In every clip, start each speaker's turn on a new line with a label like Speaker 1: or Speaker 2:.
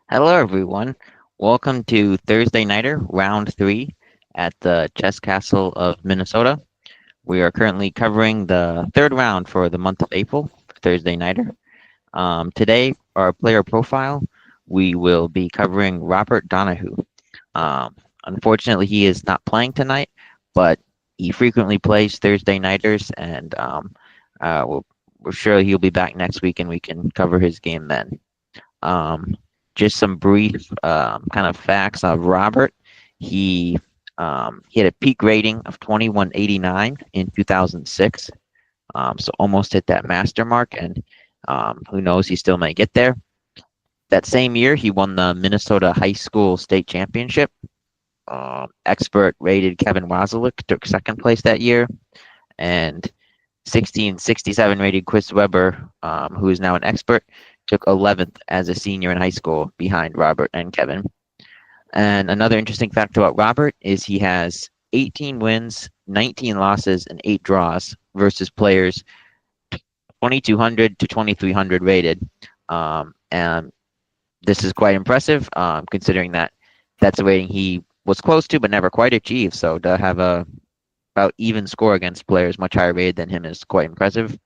Speaker 1: Hello, everyone. Welcome to Thursday Nighter, round three at the Chess Castle of Minnesota. We are currently covering the third round for the month of April for Thursday Nighter. Today, our player profile, we will be covering Robert Donahue. Um, Unfortunately, he is not playing tonight, but he frequently plays Thursday Nighters, and we're sure he'll be back next week and we can cover his game then. Um, just some brief kind of facts of Robert. He he had a peak rating of 2189 in 2006, so almost hit that master mark, and who knows, he still might get there. That same year, he won the Minnesota High School State Championship. Expert rated Kevin Wazelik took second place that year, and 1667 rated Chris Webber, who is now an expert, took 11th as a senior in high school behind Robert and Kevin. And another interesting fact about Robert is he has 18 wins, 19 losses, and 8 draws versus players 2200 to 2300 rated. And this is quite impressive, considering that that's a rating he was close to but never quite achieved. So to have a about even score against players much higher rated than him is quite impressive.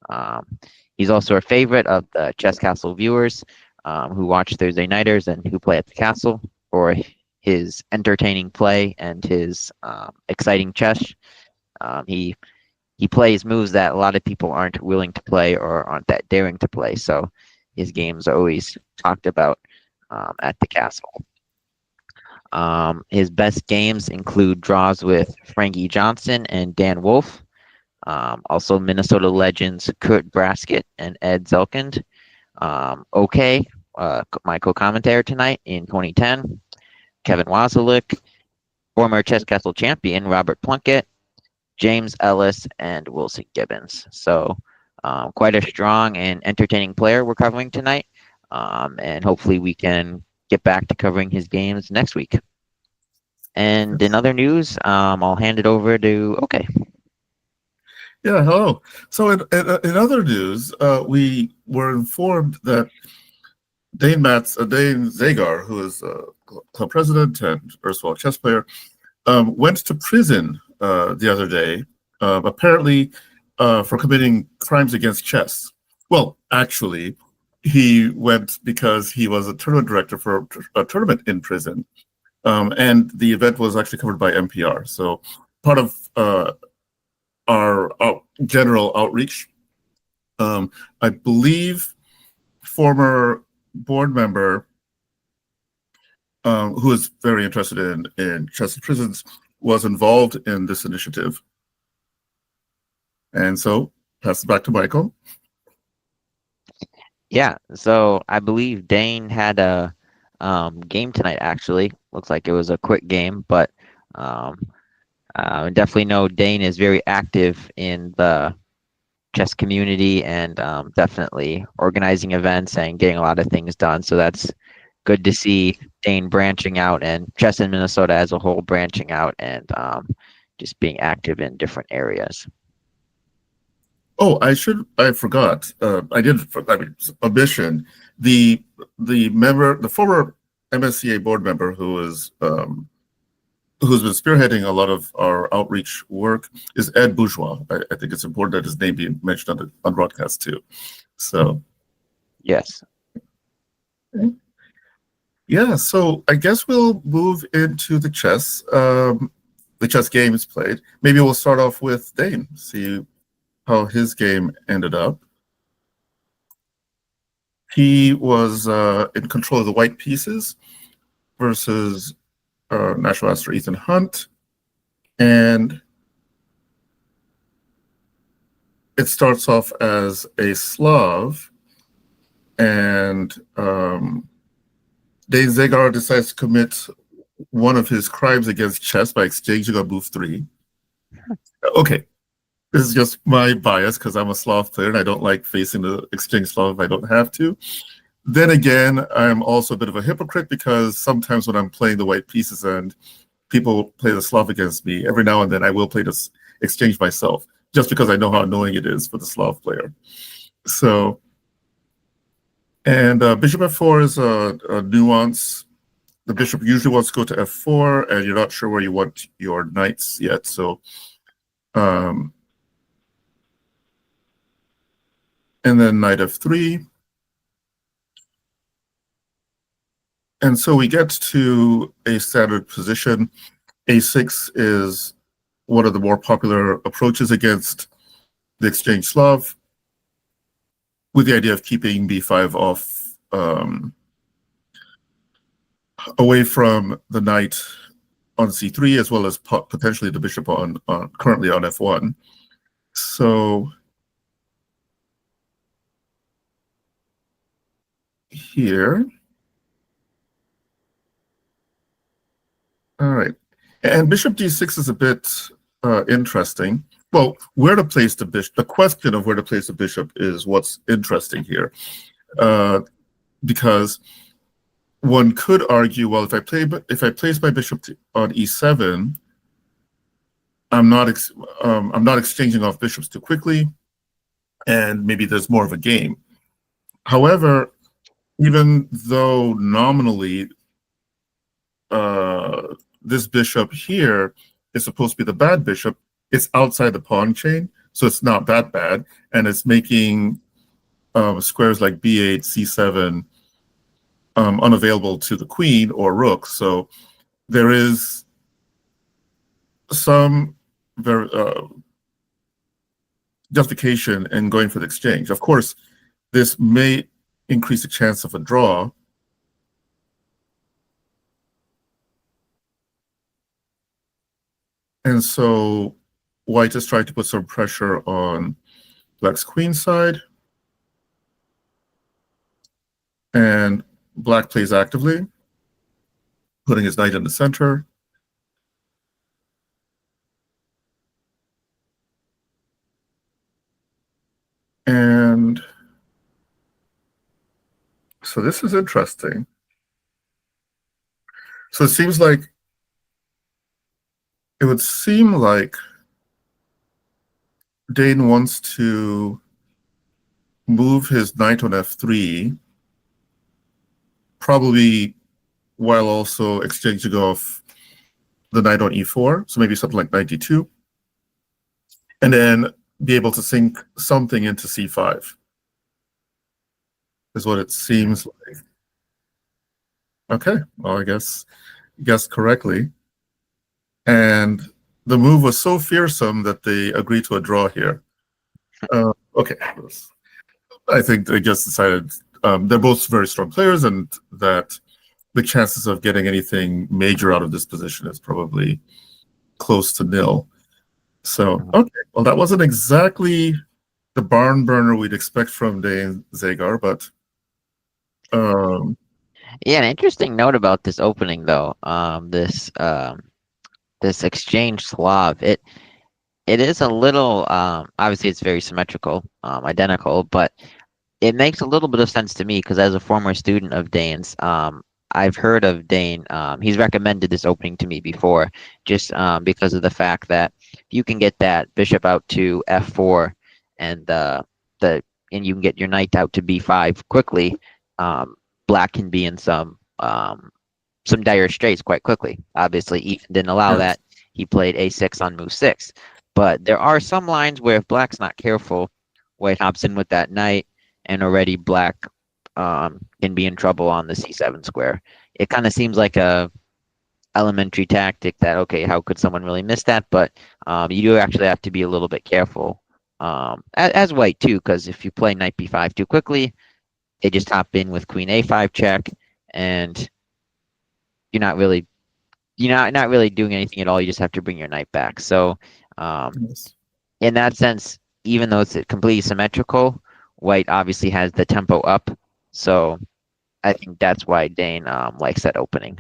Speaker 1: Um, he's also a favorite of the Chess Castle viewers who watch Thursday Nighters and who play at the castle for his entertaining play and his exciting chess. He plays moves that a lot of people aren't willing to play or aren't that daring to play. So his games are always talked about at the castle. His best games include draws with Frankie Johnson and Dan Wolf. Also, Minnesota legends Kurt Braskett and Ed Zelkind. OK, my co-commentator tonight in 2010. Kevin Wazelik, former Chess Castle champion Robert Plunkett, James Ellis, and Wilson Gibbons. So quite a strong and entertaining player we're covering tonight. And hopefully we can get back to covering his games next week. And in other news, I'll hand it over to OK.
Speaker 2: Yeah, hello. So in other news, we were informed that Dane Zagar, who is club president and erstwhile chess player, went to prison the other day, apparently for committing crimes against chess. Well, actually, he went because he was a tournament director for a tournament in prison, and the event was actually covered by NPR. So part of our general outreach. I believe former board member who is very interested in chess and prisons was involved in this initiative. And so pass it back to Michael.
Speaker 1: Yeah, so I believe Dane had a game tonight, actually. Looks like it was a quick game, but definitely know Dane is very active in the chess community and definitely organizing events and getting a lot of things done. So that's good to see Dane branching out and chess in Minnesota as a whole branching out and just being active in different areas.
Speaker 2: Oh, I forgot. I did. Omission. The former MSCA board member who's been spearheading a lot of our outreach work is Ed Bourgeois. I think it's important that his name be mentioned on broadcast too. So,
Speaker 1: yes.
Speaker 2: Okay. Yeah. So I guess we'll move into the chess games played. Maybe we'll start off with Dane. See how his game ended up. He was in control of the white pieces versus National Master Ethan Hunt. And it starts off as a Slav, and Dane Zagar decides to commit one of his crimes against chess by exchanging a move 3. Okay. This is just my bias because I'm a Slav player and I don't like facing the exchange Slav if I don't have to. Then again, I'm also a bit of a hypocrite because sometimes when I'm playing the white pieces and people play the Slav against me, every now and then I will play this exchange myself, just because I know how annoying it is for the Slav player. So And bishop f4 is a nuance. The bishop usually wants to go to f4, and you're not sure where you want your knights yet. So, and then knight f3. And so we get to a standard position. A6 is one of the more popular approaches against the exchange Slav, with the idea of keeping b5 off, away from the knight on c3, as well as potentially the bishop on currently on f1. So here, all right, and bishop d6 is a bit interesting. Well, where to place the bishop, the question of where to place the bishop is what's interesting here, because one could argue, well, if I place my bishop on e7, I'm not exchanging off bishops too quickly, and maybe there's more of a game. However, even though nominally this bishop here is supposed to be the bad bishop, it's outside the pawn chain, so it's not that bad, and it's making squares like b8, c7 unavailable to the queen or rook. So there is some justification in going for the exchange. Of course, this may increase the chance of a draw. And so white is trying to put some pressure on black's queen side. And black plays actively, putting his knight in the center. And so this is interesting. So it would seem like Dane wants to move his knight on f3, probably while also exchanging off the knight on e4, so maybe something like knight d2, and then be able to sink something into c5, is what it seems like. Okay, well, I guess guessed correctly. And the move was so fearsome that they agreed to a draw here. Okay, I think they just decided they're both very strong players, and that the chances of getting anything major out of this position is probably close to nil. So, okay, well, that wasn't exactly the barn burner we'd expect from Dane Zagar, but
Speaker 1: Yeah, an interesting note about this opening though, this exchange Slav, it is a little obviously it's very symmetrical, identical, but it makes a little bit of sense to me because as a former student of Dane's, I've heard of Dane. He's recommended this opening to me before, just because of the fact that you can get that bishop out to f4, and and you can get your knight out to b5 quickly. Black can be in some dire straits quite quickly. Obviously, Ethan didn't allow
Speaker 2: yes,
Speaker 1: that. He played a6 on move 6. But there are some lines where if black's not careful, white hops in with that knight, and already black can be in trouble on the c7 square. It kind of seems like a elementary tactic that, okay, how could someone really miss that? But you do actually have to be a little bit careful, as white too, because if you play knight b5 too quickly, they just hop in with queen a5 check, and you're not really doing anything at all. You just have to bring your knight back. So
Speaker 2: yes.
Speaker 1: in that sense, even though it's completely symmetrical, white obviously has the tempo up. So I think that's why Dane likes that opening.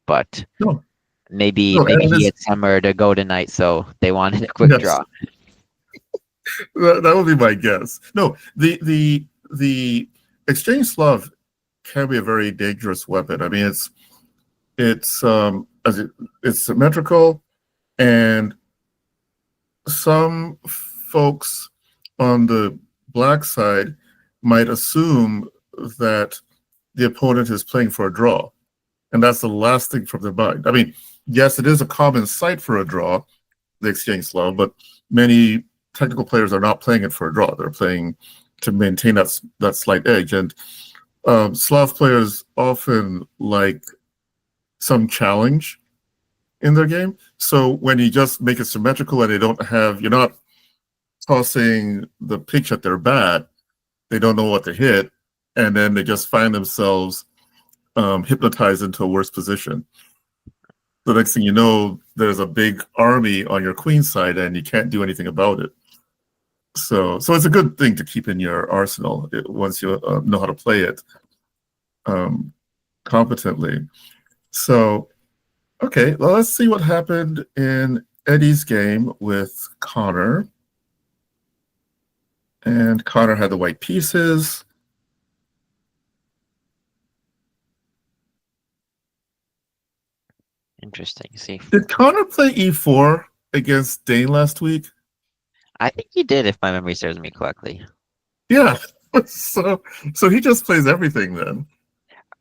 Speaker 1: But
Speaker 2: No,
Speaker 1: maybe
Speaker 2: no, and
Speaker 1: he
Speaker 2: it's,
Speaker 1: had somewhere to go tonight, so they wanted a quick
Speaker 2: yes,
Speaker 1: draw.
Speaker 2: that would be my guess. No, the exchange Slav can be a very dangerous weapon. I mean, it's symmetrical, and some folks on the black side might assume that the opponent is playing for a draw. And that's the last thing from their mind. I mean, yes, it is a common sight for a draw, the exchange Slav, but many technical players are not playing it for a draw. They're playing to maintain that slight edge. And Slav players often like some challenge in their game. So when you just make it symmetrical and you're not tossing the pitch at their bat, they don't know what to hit, and then they just find themselves hypnotized into a worse position. The next thing you know, there's a big army on your queen side, and you can't do anything about it. So it's a good thing to keep in your arsenal once you know how to play it competently. So, okay, well, let's see what happened in Eddie's game with Connor. And Connor had the white pieces.
Speaker 1: Interesting. See,
Speaker 2: Did Connor play e4 against Dane last week?
Speaker 1: I think he did, if my memory serves me correctly.
Speaker 2: Yeah. So he just plays everything then.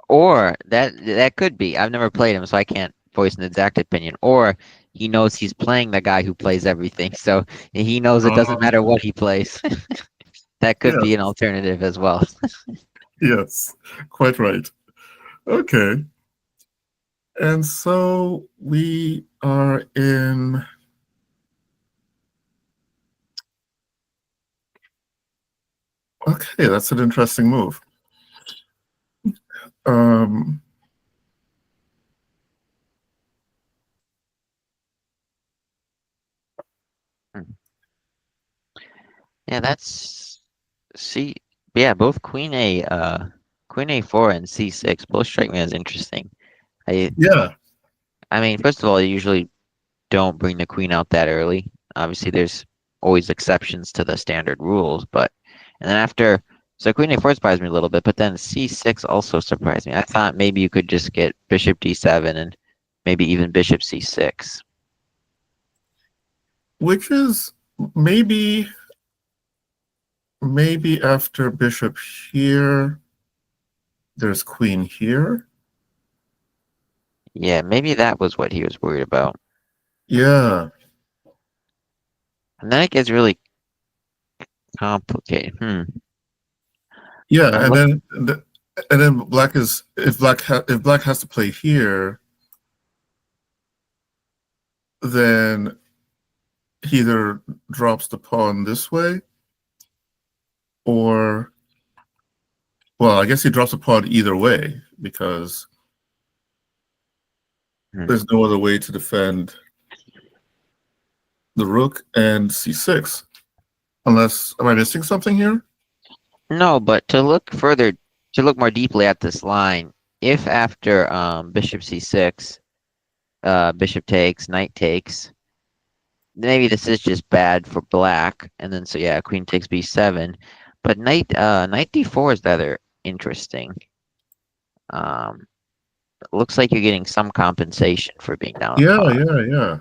Speaker 1: Or that could be. I've never played him, so I can't voice an exact opinion. Or he knows he's playing the guy who plays everything, so he knows it doesn't matter what he plays. That could be an
Speaker 2: Yes.
Speaker 1: alternative as well.
Speaker 2: Yes, quite right. Okay. And so we are in. Okay, that's an interesting move. Um,
Speaker 1: Yeah, that's C. Yeah, both Queen A4 and C6 both strike me as interesting. I
Speaker 2: yeah,
Speaker 1: I mean, first of all, you usually don't bring the queen out that early. Obviously, there's always exceptions to the standard rules, but and then after, so Queen A4 surprised me a little bit, but then C6 also surprised me. I thought maybe you could just get Bishop D7 and maybe even Bishop C6.
Speaker 2: which is maybe after bishop here, there's queen here.
Speaker 1: Yeah, maybe that was what he was worried about.
Speaker 2: Yeah,
Speaker 1: And then it gets really complicated.
Speaker 2: yeah,
Speaker 1: I'm
Speaker 2: and
Speaker 1: look.
Speaker 2: then black is if black has to play here, then he either drops the pawn this way, or well, I guess he drops the pawn either way because there's no other way to defend the rook and c6. Unless, am I missing something here?
Speaker 1: No, but to look further, to look more deeply at this line, if after Bishop C6, Bishop takes, Knight takes, maybe this is just bad for black, and then so yeah, Queen takes B7, but Knight D4 is rather interesting. It looks like you're getting some compensation for being down a
Speaker 2: Yeah,
Speaker 1: pawn.
Speaker 2: yeah.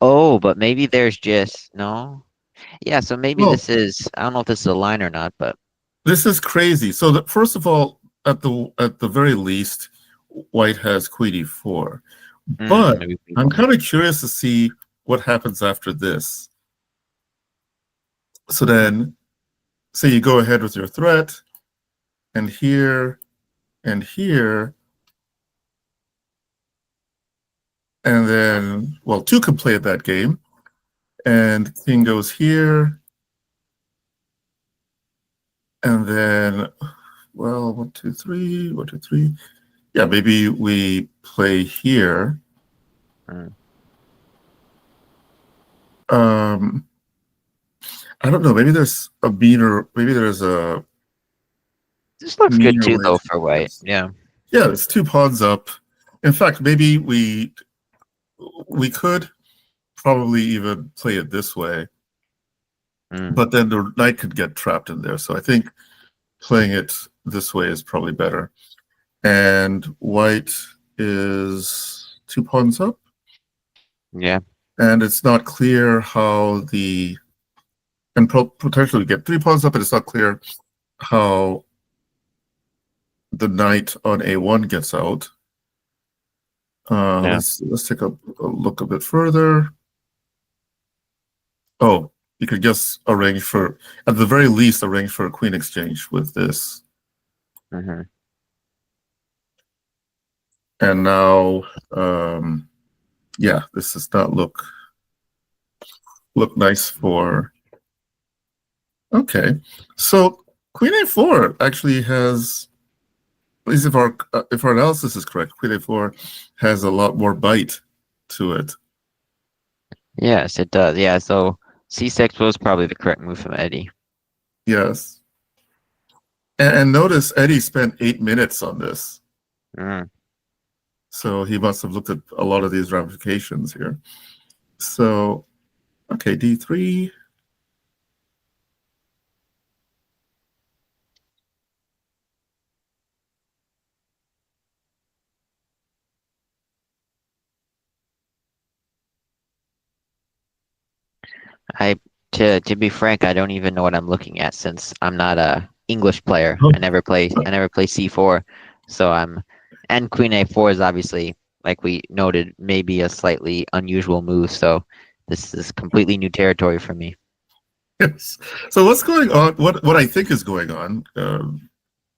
Speaker 1: Oh, but maybe there's just no. Yeah, so maybe
Speaker 2: Well,
Speaker 1: this is, I don't know if this is a line or not, but
Speaker 2: this is crazy. So first of all, at the very least, white has queen e4. But
Speaker 1: maybe
Speaker 2: I'm
Speaker 1: B1.
Speaker 2: kind of curious to see what happens after this. So then, say you go ahead with your threat, and here, and here, and then, well, two can play at that game, and king goes here, and then, well, 1, 2, 3, 1, 2, 3. Yeah, maybe we play here.
Speaker 1: Mm.
Speaker 2: I don't know. Maybe there's a meaner. Maybe there's a
Speaker 1: This looks good
Speaker 2: meaner
Speaker 1: too,
Speaker 2: way
Speaker 1: though,
Speaker 2: to
Speaker 1: for
Speaker 2: do
Speaker 1: white.
Speaker 2: this.
Speaker 1: Yeah.
Speaker 2: Yeah, it's two pawns up. In fact, maybe we could probably even play it this way, but then the knight could get trapped in there. So I think playing it this way is probably better. And white is two pawns up.
Speaker 1: Yeah.
Speaker 2: And it's not clear how the, and potentially get three pawns up, but it's not clear how the knight on a1 gets out.
Speaker 1: Yeah.
Speaker 2: Let's take a look a bit further. Oh, you could just arrange for, at the very least, arrange for a queen exchange with this.
Speaker 1: Hmm.
Speaker 2: And now, yeah, this does not look nice for. Okay, so queen a4 actually has, at least if our analysis is correct, queen a4 has a lot more bite to it.
Speaker 1: Yes, it does. Yeah, so C6 was probably the correct move from Eddie.
Speaker 2: Yes, and notice Eddie spent 8 minutes on this,
Speaker 1: Mm.
Speaker 2: so he must have looked at a lot of these ramifications here. So, okay, d3.
Speaker 1: I to be frank, I don't even know what I'm looking at since I'm not a English player. I never play C4. So and Queen A4 is obviously, like we noted, maybe a slightly unusual move, so this is completely new territory for me.
Speaker 2: Yes. So what's going on? What I think is going on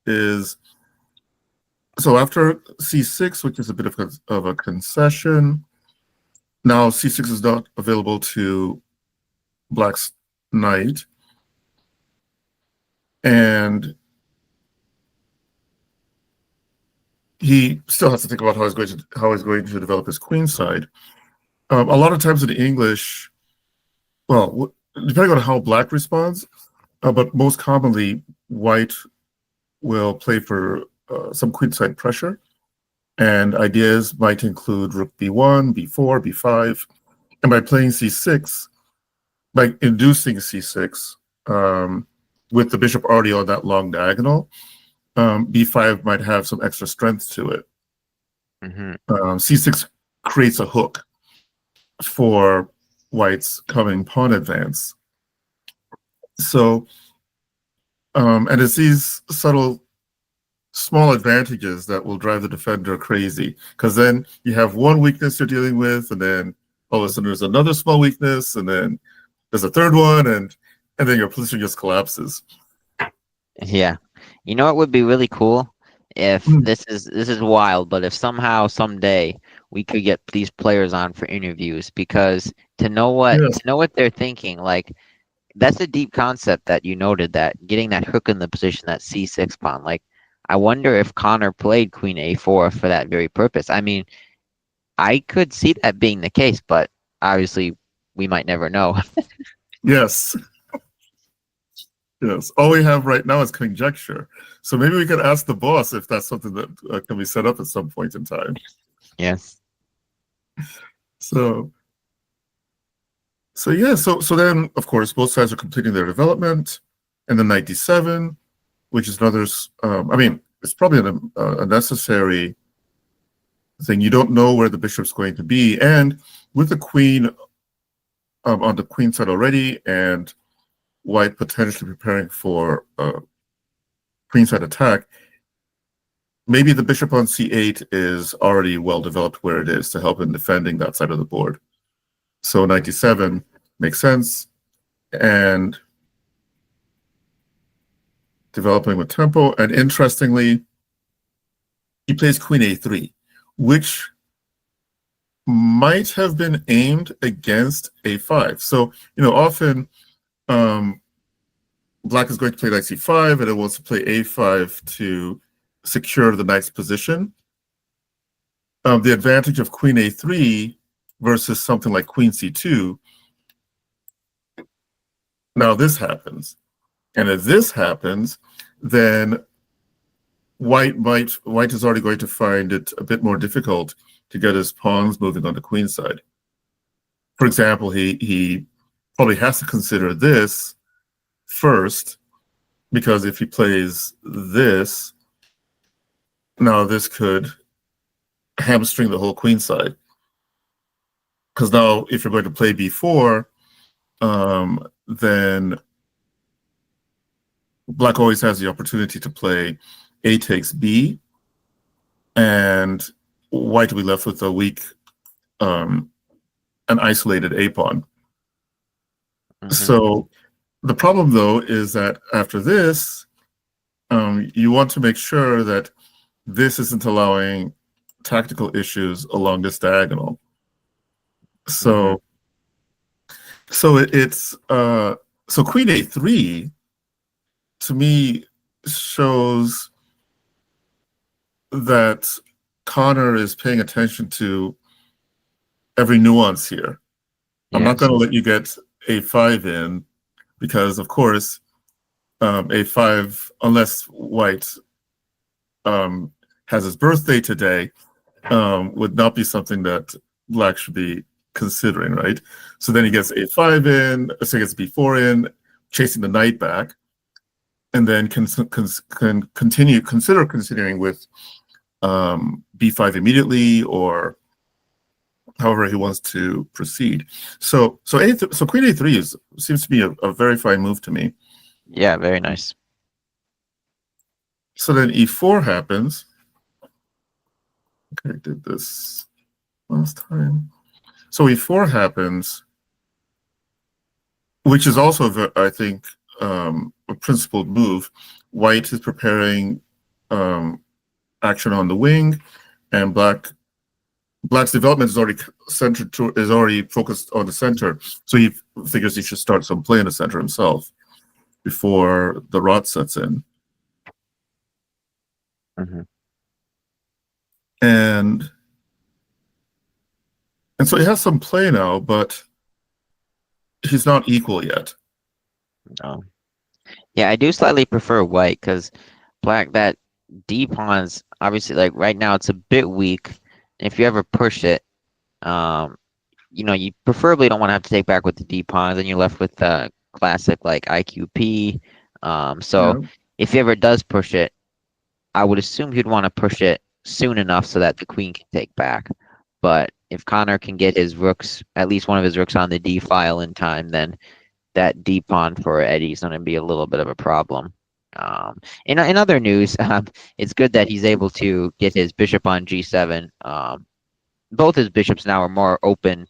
Speaker 2: is, so after c6, which is a bit of a concession, now c6 is not available to Black's knight, and he still has to think about how he's going to develop his queen side. A lot of times in English, well, depending on how Black responds, but most commonly White will play for some queenside pressure, and ideas might include rook b1, b4, b5, and by playing c6, by inducing c6 with the bishop already on that long diagonal, b5 might have some extra strength to it.
Speaker 1: Hmm.
Speaker 2: C6 creates a hook for White's coming pawn advance. So, and it's these subtle small advantages that will drive the defender crazy, because then you have one weakness you're dealing with, and then all of a sudden there's another small weakness, and then there's a third one, and then your position just collapses.
Speaker 1: Yeah. You know what would be really cool? If
Speaker 2: Mm.
Speaker 1: this is wild, but if somehow someday we could get these players on for interviews, because to
Speaker 2: Yes,
Speaker 1: know what they're thinking, like that's a deep concept that you noted, that getting that hook in the position, that C6 pawn. Like, I wonder if Connor played Queen A4 for that very purpose. I mean, I could see that being the case, but obviously we might never know.
Speaker 2: yes, yes. All we have right now is conjecture. So maybe we could ask the boss if that's something that can be set up at some point in time.
Speaker 1: Yes.
Speaker 2: So, so yeah, so then of course both sides are completing their development, and then 97, which is another. I mean, it's probably a necessary thing. You don't know where the bishop's going to be, and with the queen on the queen side already, and White potentially preparing for a queenside attack, maybe the bishop on c8 is already well developed where it is to help in defending that side of the board. So 97 makes sense, and developing with tempo. And interestingly, he plays queen a3, which might have been aimed against a5. So, often Black is going to play knight c5, and it wants to play a5 to secure the knight's position. The advantage of queen a3 versus something like queen c2, now this happens. And if this happens, then White is already going to find it a bit more difficult to get his pawns moving on the queen side. For example, he probably has to consider this first, because if he plays this, now this could hamstring the whole queen side. Because now if you're going to play b4, then Black always has the opportunity to play A takes B, and white will be left with a weak, um, an isolated A pawn.
Speaker 1: Hmm.
Speaker 2: So the problem, though, is that after this, you want to make sure that this isn't allowing tactical issues along this diagonal.
Speaker 1: Hmm.
Speaker 2: So, so Queen A3 to me shows that Connor is paying attention to every nuance here. I'm not going
Speaker 1: Yes.
Speaker 2: to let you get A5 in because, of course, A5, unless white um, has his birthday today, would not be something that black should be considering, right? So then he gets A5 in, so he gets B4 in, chasing the knight back, and then can continue consider continuing with B5 immediately, or however he wants to proceed. So Queen A3 seems to be a very fine move to me.
Speaker 1: Yeah, very nice.
Speaker 2: So then E4 happens. Okay, I did this last time. So E4 happens, which is also, I think, a principled move. White is preparing action on the wing, and Black's development is already is already focused on the center. So he figures he should start some play in the center himself before the rot sets in.
Speaker 1: Hmm.
Speaker 2: And so he has some play now, but he's not equal yet.
Speaker 1: Oh. Yeah, I do slightly prefer white because black, that D pawn's obviously, like, right now it's a bit weak. If you ever push it, um, you preferably don't want to have to take back with the D pawns, and you're left with classic like IQP. So
Speaker 2: Yeah.
Speaker 1: if he ever does push it, I would assume he'd want to push it soon enough so that the queen can take back. But if Connor can get his rooks, at least one of his rooks on the D file in time, then that D pawn for Eddie is going to be a little bit of a problem. In other news, it's good that he's able to get his bishop on G7. Both his bishops now are more open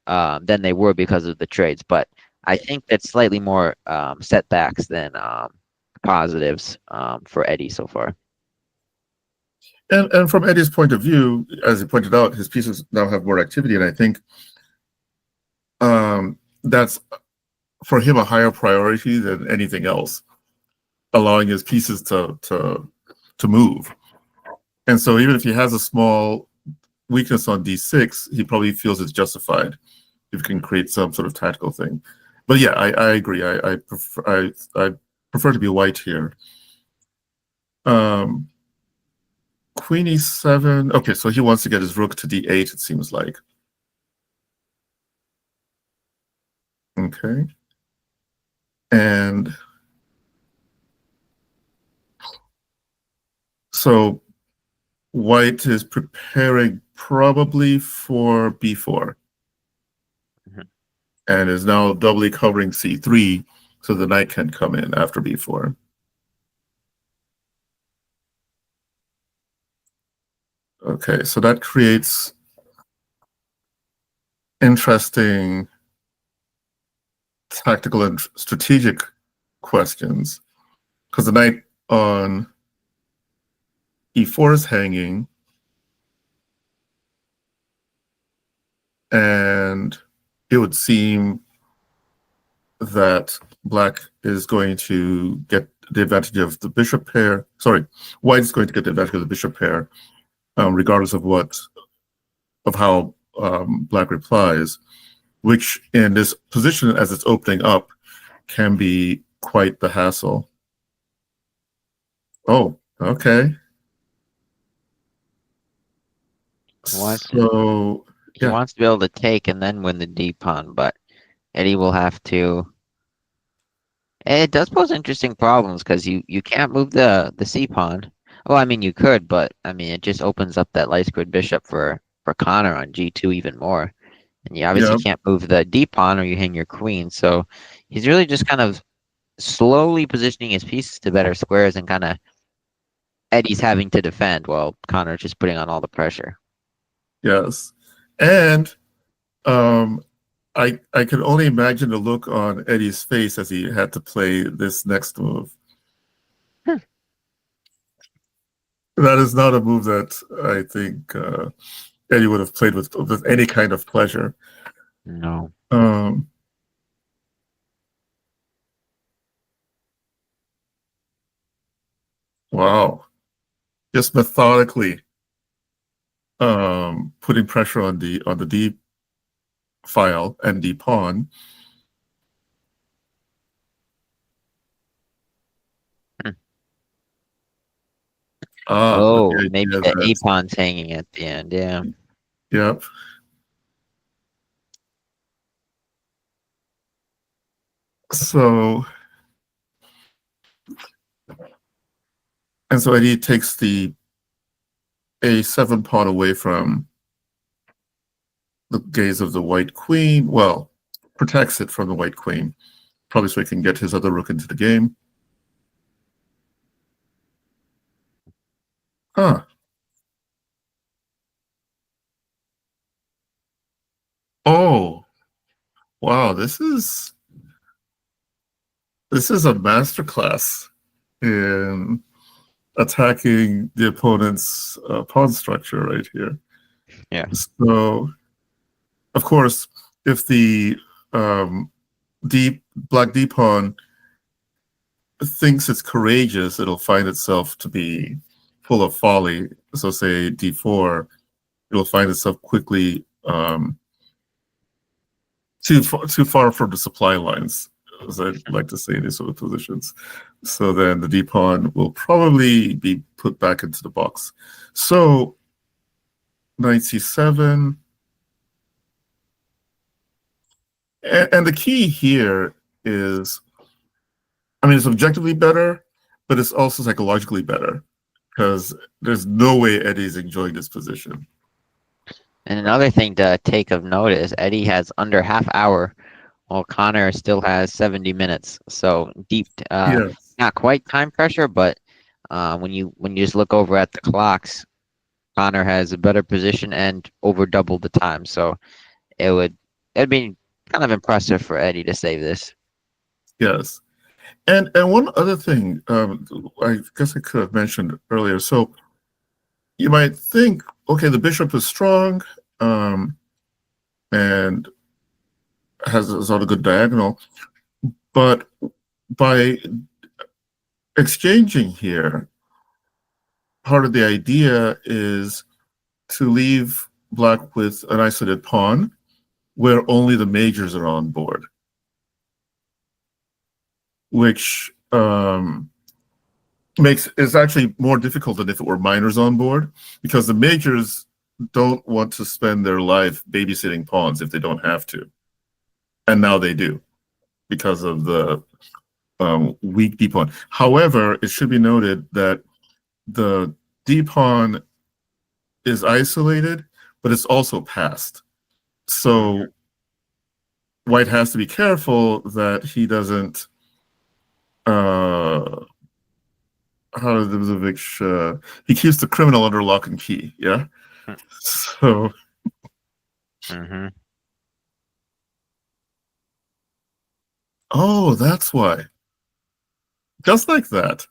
Speaker 1: than they were because of the trades, but I think that's slightly more setbacks than positives for Eddie so far.
Speaker 2: And from Eddie's point of view, as he pointed out, his pieces now have more activity, and I think that's for him a higher priority than anything else, allowing his pieces to move. And so even if he has a small weakness on D6, he probably feels it's justified if he can create some sort of tactical thing. But yeah, I agree. I prefer to be white here. Queen E7. Okay, so he wants to get his rook to D8, it seems like. Okay. And so white is preparing probably for B4
Speaker 1: Mhm.
Speaker 2: and is now doubly covering C3 so the knight can come in after B4. Okay, so that creates interesting tactical and strategic questions because the knight on E4 is hanging, and it would seem that black is going to get the advantage of the bishop pair. Sorry, white is going to get the advantage of the bishop pair, regardless of how black replies, which in this position as it's opening up can be quite the hassle. Oh, okay.
Speaker 1: He wants
Speaker 2: So
Speaker 1: he
Speaker 2: yeah,
Speaker 1: wants to be able to take and then win the D pawn, but Eddie will have to. It does pose interesting problems because you can't move the C pawn. Well, I mean you could, but I mean it just opens up that light squared bishop for Connor on G2 even more. And you obviously
Speaker 2: yeah.
Speaker 1: can't move the D pawn or you hang your queen. So he's really just kind of slowly positioning his pieces to better squares and kind of Eddie's having to defend while Connor's just putting on all the pressure.
Speaker 2: Yes. And um, I can only imagine the look on Eddie's face as he had to play this next move.
Speaker 1: Hmm.
Speaker 2: That is not a move that I think Eddie would have played with any kind of pleasure.
Speaker 1: No.
Speaker 2: Um, wow. Just methodically putting pressure on the D file and D pawn.
Speaker 1: Hmm.
Speaker 2: With
Speaker 1: Oh,
Speaker 2: the
Speaker 1: maybe
Speaker 2: idea
Speaker 1: the
Speaker 2: that,
Speaker 1: Apon's hanging at the end. Yeah.
Speaker 2: yep. So, and so Eddie takes the A7 pawn away from the gaze of the white queen. Well, protects it from the white queen, probably so he can get his other rook into the game. Huh. Oh, wow. This is a masterclass in attacking the opponent's pawn structure right here.
Speaker 1: Yeah.
Speaker 2: So, of course, if the um, black D pawn thinks it's courageous, it'll find itself to be full of folly. So, say D4, it'll find itself quickly too far from the supply lines, as I like to say in these sort of positions. So then the D pawn will probably be put back into the box. So knight c7, and the key here is, I mean, it's objectively better, but it's also psychologically better because there's no way Eddie's enjoying this position.
Speaker 1: And another thing to take of note is Eddie has under half hour, while Connor still has 70 minutes. So deep,
Speaker 2: Yes,
Speaker 1: not quite time pressure, but when you just look over at the clocks, Connor has a better position and over double the time. So it'd be kind of impressive for Eddie to save this.
Speaker 2: yes. And one other thing, I guess I could have mentioned earlier. So you might think, okay, the bishop is strong um, and has a good diagonal, but by exchanging here, part of the idea is to leave black with an isolated pawn where only the majors are on board, which makes it's actually more difficult than if it were minors on board, because the majors don't want to spend their life babysitting pawns if they don't have to, and now they do because of the weak d pawn. However, it should be noted that the d pawn is isolated, but it's also passed.
Speaker 1: Mhm.
Speaker 2: So White has to be careful that he doesn't. Uh, how did the he keeps the criminal under lock and key? Yeah. So,
Speaker 1: Mm-hmm.
Speaker 2: oh, that's why. Just like that,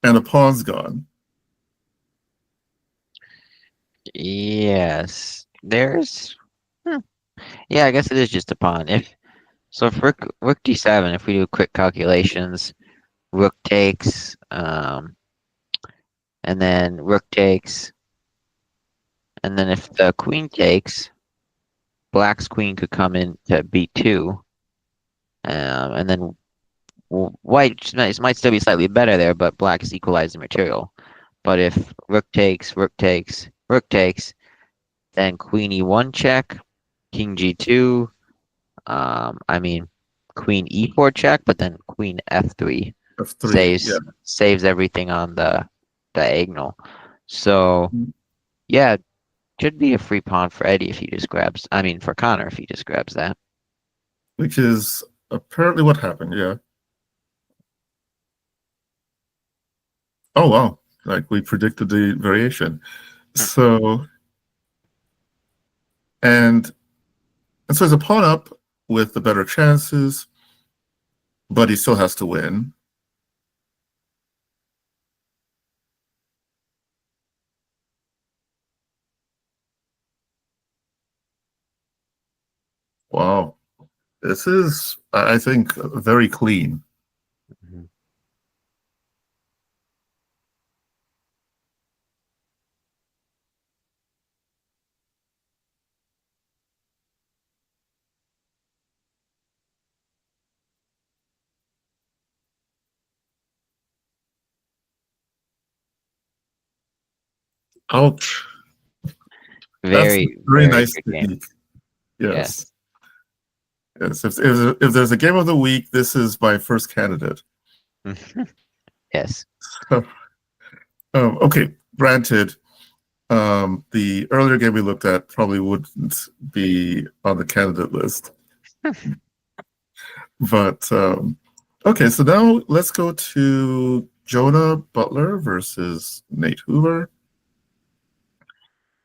Speaker 2: and the pawn's gone.
Speaker 1: Yes. Hmm. Yeah, I guess it is just a pawn. If rook d7, if we do quick calculations, rook takes, and then rook takes, and then if the queen takes, black's queen could come in to b2, and then white might still be slightly better there, but black is equalizing material. But if rook takes, rook takes, rook takes, then queen e1 check, king g2, I mean queen e4 check, but then queen f3
Speaker 2: F3, yeah.
Speaker 1: saves everything on the diagonal. So yeah, should be a free pawn for Eddie if he just grabs. I mean for Connor if he just grabs that.
Speaker 2: Which is apparently what happened. Yeah. Oh wow. like we predicted the variation. So and and so there's a pawn up with the better chances, but he still has to win. Wow. This is, I think, very clean.
Speaker 1: Mhm.
Speaker 2: Ouch. That's a
Speaker 1: Very,
Speaker 2: very
Speaker 1: very
Speaker 2: nice
Speaker 1: good game.
Speaker 2: technique.
Speaker 1: Yes.
Speaker 2: Yes. Yes. If there's a game of the week, this is my first candidate.
Speaker 1: Yes.
Speaker 2: Okay, granted, the earlier game we looked at probably wouldn't be on the candidate list. But okay, so now let's go to Jonah Butler versus Nate Hoover.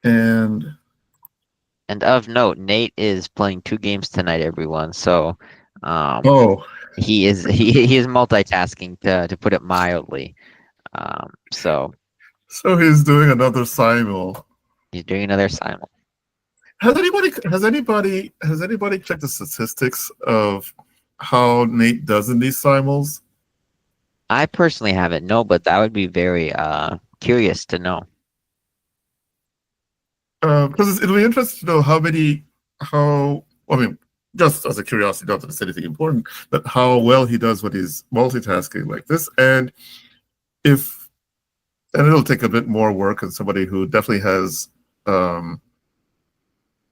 Speaker 2: And
Speaker 1: And of note, Nate is playing 2 games tonight, everyone. So, um,
Speaker 2: oh,
Speaker 1: he is multitasking to put it mildly. So
Speaker 2: so he's doing another simul.
Speaker 1: he's doing another simul.
Speaker 2: Has anybody checked the statistics of how Nate does in these simuls?
Speaker 1: I personally haven't, no, but that would be very curious to know.
Speaker 2: Because it'll be interesting to know I mean, just as a curiosity, not that it's anything important, but how well he does when he's multitasking like this, if, and it'll take a bit more work on somebody who definitely has um,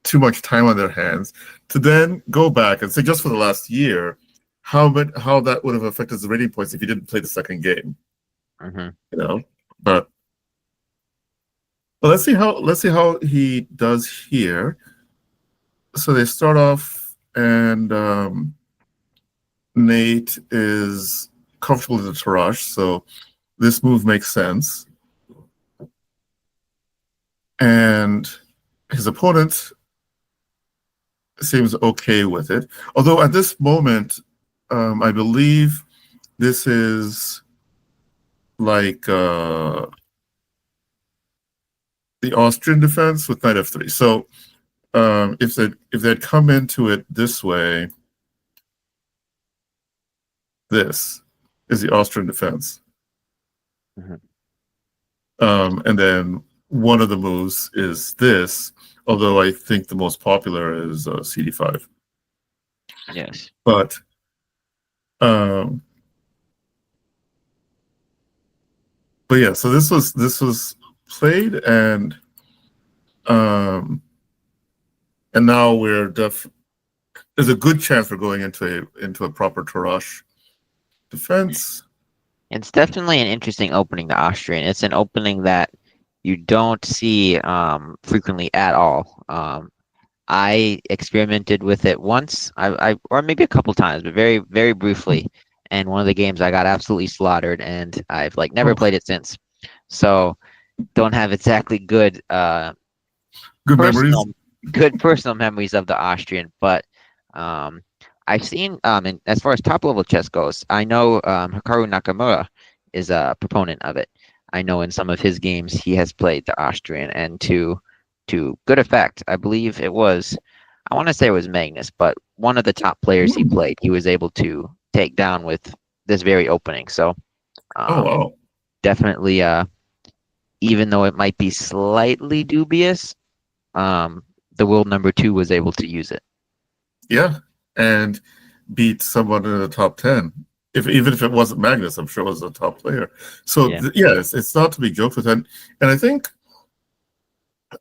Speaker 2: too much time on their hands to then go back and say just for the last year how that would have affected the rating points if you didn't play the second game,
Speaker 1: Hmm.
Speaker 2: you know. But let's see how he does here. So they start off, and Nate is comfortable in the Tarash, so this move makes sense. And his opponent seems okay with it. Although at this moment, I believe this is like the Austrian defense with knight f3. So if they'd come into it this way, this is the Austrian defense.
Speaker 1: Hmm.
Speaker 2: And then one of the moves is this, although I think the most popular is CD5.
Speaker 1: Yes.
Speaker 2: But um, but yeah, so this was played, um, and now there's a good chance we're going into a proper Tarrasch defense.
Speaker 1: It's definitely an interesting opening, the Austrian. It's an opening that you don't see frequently at all. I experimented with it once, or maybe a couple times, but very, very briefly. And one of the games I got absolutely slaughtered, and I've like never
Speaker 2: Oh,
Speaker 1: played it since. So don't have exactly
Speaker 2: good memories.
Speaker 1: personal good personal memories of the Austrian, but um, I've seen and as far as top level chess goes, I know Hikaru Nakamura is a proponent of it. I know in some of his games he has played the Austrian and to good effect. I believe it was, I want to say it was Magnus, but one of the top players he
Speaker 2: Hmm.
Speaker 1: played, he was able to take down with this very opening. So
Speaker 2: Oh
Speaker 1: um,
Speaker 2: wow,
Speaker 1: definitely, even though it might be slightly dubious, um, the world number 2 was able to use it.
Speaker 2: yeah, and beat someone in the top 10. If even if it wasn't Magnus, I'm sure it was a top player. So
Speaker 1: Yeah.
Speaker 2: yeah, it's not to be joked with, and I think,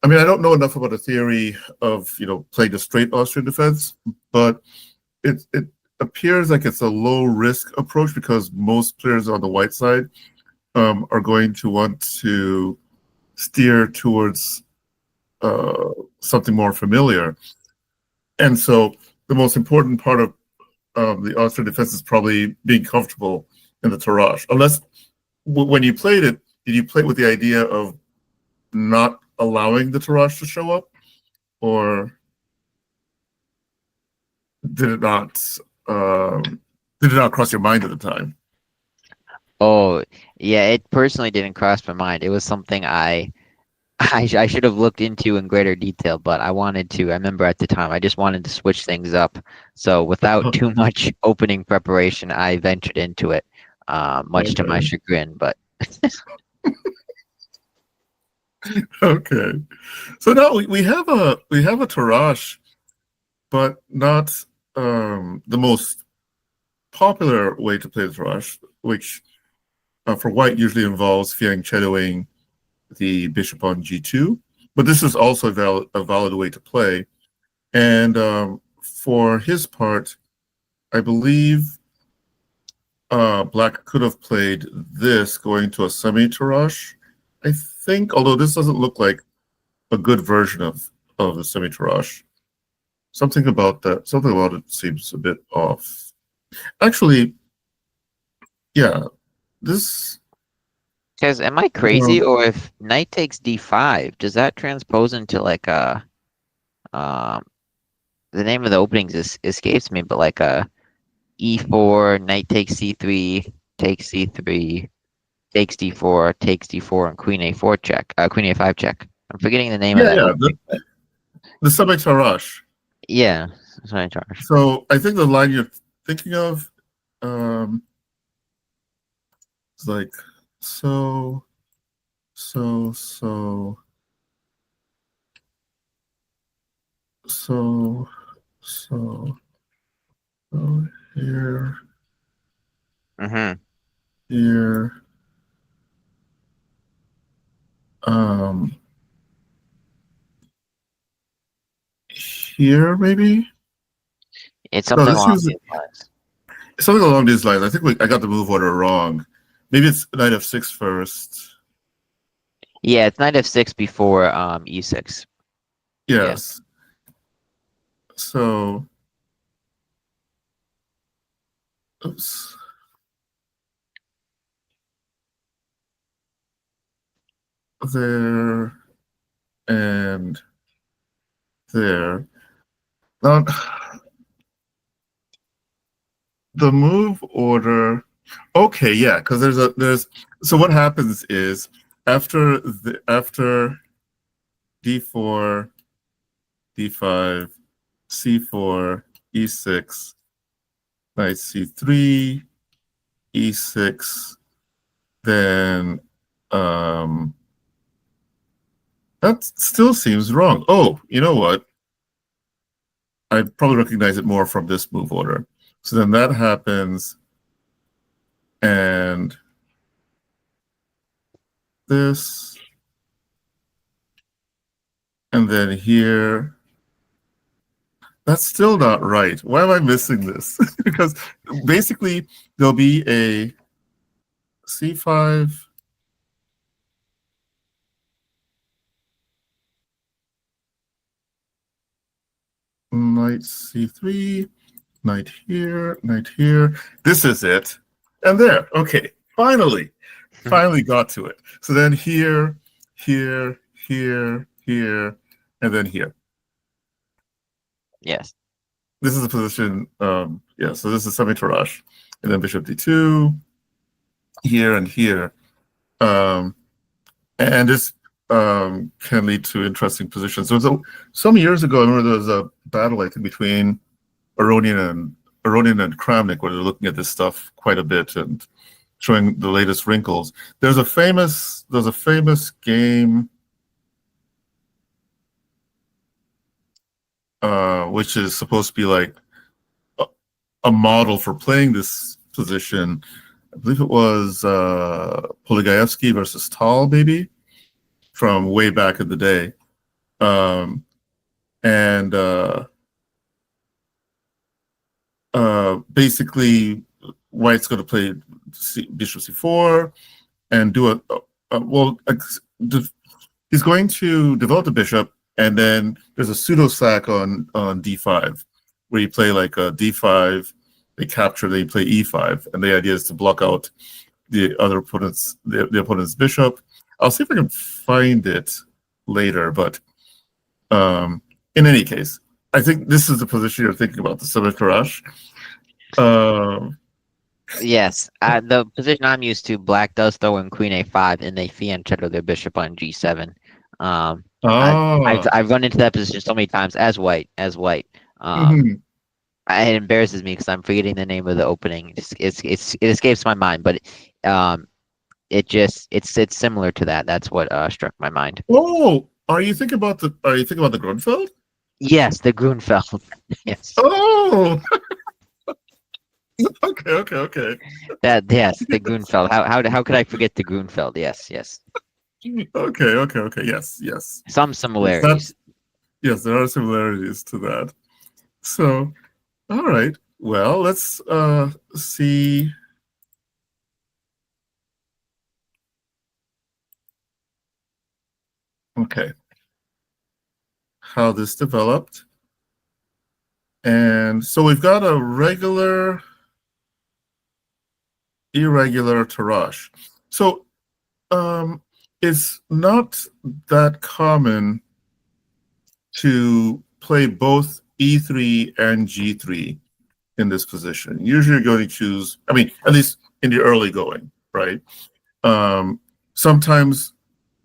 Speaker 2: I mean, I don't know enough about the theory of playing a straight Austrian defense, but it appears like it's a low risk approach because most players on the white side are going to want to steer towards uh, something more familiar, and so the most important part of the Austrian defense is probably being comfortable in the Tarrasch. Unless when you played it, did you play with the idea of not allowing the Taraj to show up, or did it not? Did it not cross your mind at the time?
Speaker 1: Oh, yeah, it personally didn't cross my mind. It was something I should have looked into in greater detail, but I wanted to. I remember at the time I just wanted to switch things up. So without too much opening preparation, I ventured into it, much to my
Speaker 2: Okay.
Speaker 1: chagrin. But
Speaker 2: Okay. So now we have a Taraj, but not the most popular way to play the Taraj, which for white usually involves fianchettoing the bishop on g2. But this is also a valid way to play. And for his part, I believe Black could have played this going to a semi-Taraj, I think, although this doesn't look like a good version of the semi-Taraj. Something about it seems a bit off. Actually, yeah, this.
Speaker 1: because am I crazy, or if knight takes d5, does that transpose into like a um the name of the openings escapes me, but like a e4, knight takes c3, takes c3, takes d4, takes d4, and queen a4 check, queen a5 check. I'm forgetting the name of
Speaker 2: Yeah,
Speaker 1: that
Speaker 2: yeah,
Speaker 1: opening.
Speaker 2: the semi-Taraj.
Speaker 1: Yeah, that's what I charge.
Speaker 2: So I think the line you're thinking of um, is like so, so, so, so, so, so here,
Speaker 1: Mm-hmm.
Speaker 2: here, um, here maybe.
Speaker 1: It's
Speaker 2: No,
Speaker 1: something
Speaker 2: this
Speaker 1: along
Speaker 2: is
Speaker 1: these lines.
Speaker 2: something along these lines. I think I got the move order wrong. Maybe it's knight f6 first.
Speaker 1: Yeah, it's knight f6 before e6. Yeah.
Speaker 2: Yes. So, oops, there and there. Now, the move order. Okay, yeah, because there's so what happens is after d4, d5, c4, e6, knight c3, e6, then um that still seems wrong. Oh, you know what? I probably recognize it more from this move order. So then that happens, and this, and then here. That's still not right. Why am I missing this? Because basically there'll be a c5, knight c3, knight here, knight here. This is it. And there. Okay. Finally got to it. So then here, here, here, here, and then here.
Speaker 1: Yes.
Speaker 2: This is the position. Yeah, so this is semi-Taraj. And then bishop d2, here and here. Um, and this can lead to interesting positions. So some years ago, I remember there was a battle, I think, between Aronian and Kramnik, where they're looking at this stuff quite a bit and showing the latest wrinkles. There's a famous game which is supposed to be like a model for playing this position. I believe it was Polygaevsky versus Tal, maybe, from way back in the day. And basically, White's going to play bishop c4 and do he's going to develop the bishop, and then there's a pseudo sack on d5, where you play like a d5, they capture, they play e5, and the idea is to block out the opponent's bishop. I'll see if I can find it later, but in any case, I think this is the position you're thinking about, the symmetric rush. Um,
Speaker 1: Yes, the position I'm used to, black does throw in queen a5 and they fianchetto their bishop on g7. Um, I,
Speaker 2: ah,
Speaker 1: I've run into that position so many times as white, as white. Um,
Speaker 2: mhm.
Speaker 1: it embarrasses me because I'm forgetting the name of the opening. It escapes my mind, but it's similar to that. That's what struck my mind.
Speaker 2: Oh, are you thinking about the Grunfeld?
Speaker 1: Yes, the Grunfeld. Yes,
Speaker 2: Oh, okay.
Speaker 1: yes, the Grunfeld. How could I forget the Grunfeld? Yes, yes.
Speaker 2: Okay. Yes.
Speaker 1: Some
Speaker 2: Yes,
Speaker 1: similarities.
Speaker 2: yes, there are similarities to that. So, all right. Well, let's see. Okay, how this developed. And so we've got a regular, irregular Tarrasch. So it's not that common to play both E3 and G3 in this position. Usually you're going to choose, I mean, at least in the early going, right? Sometimes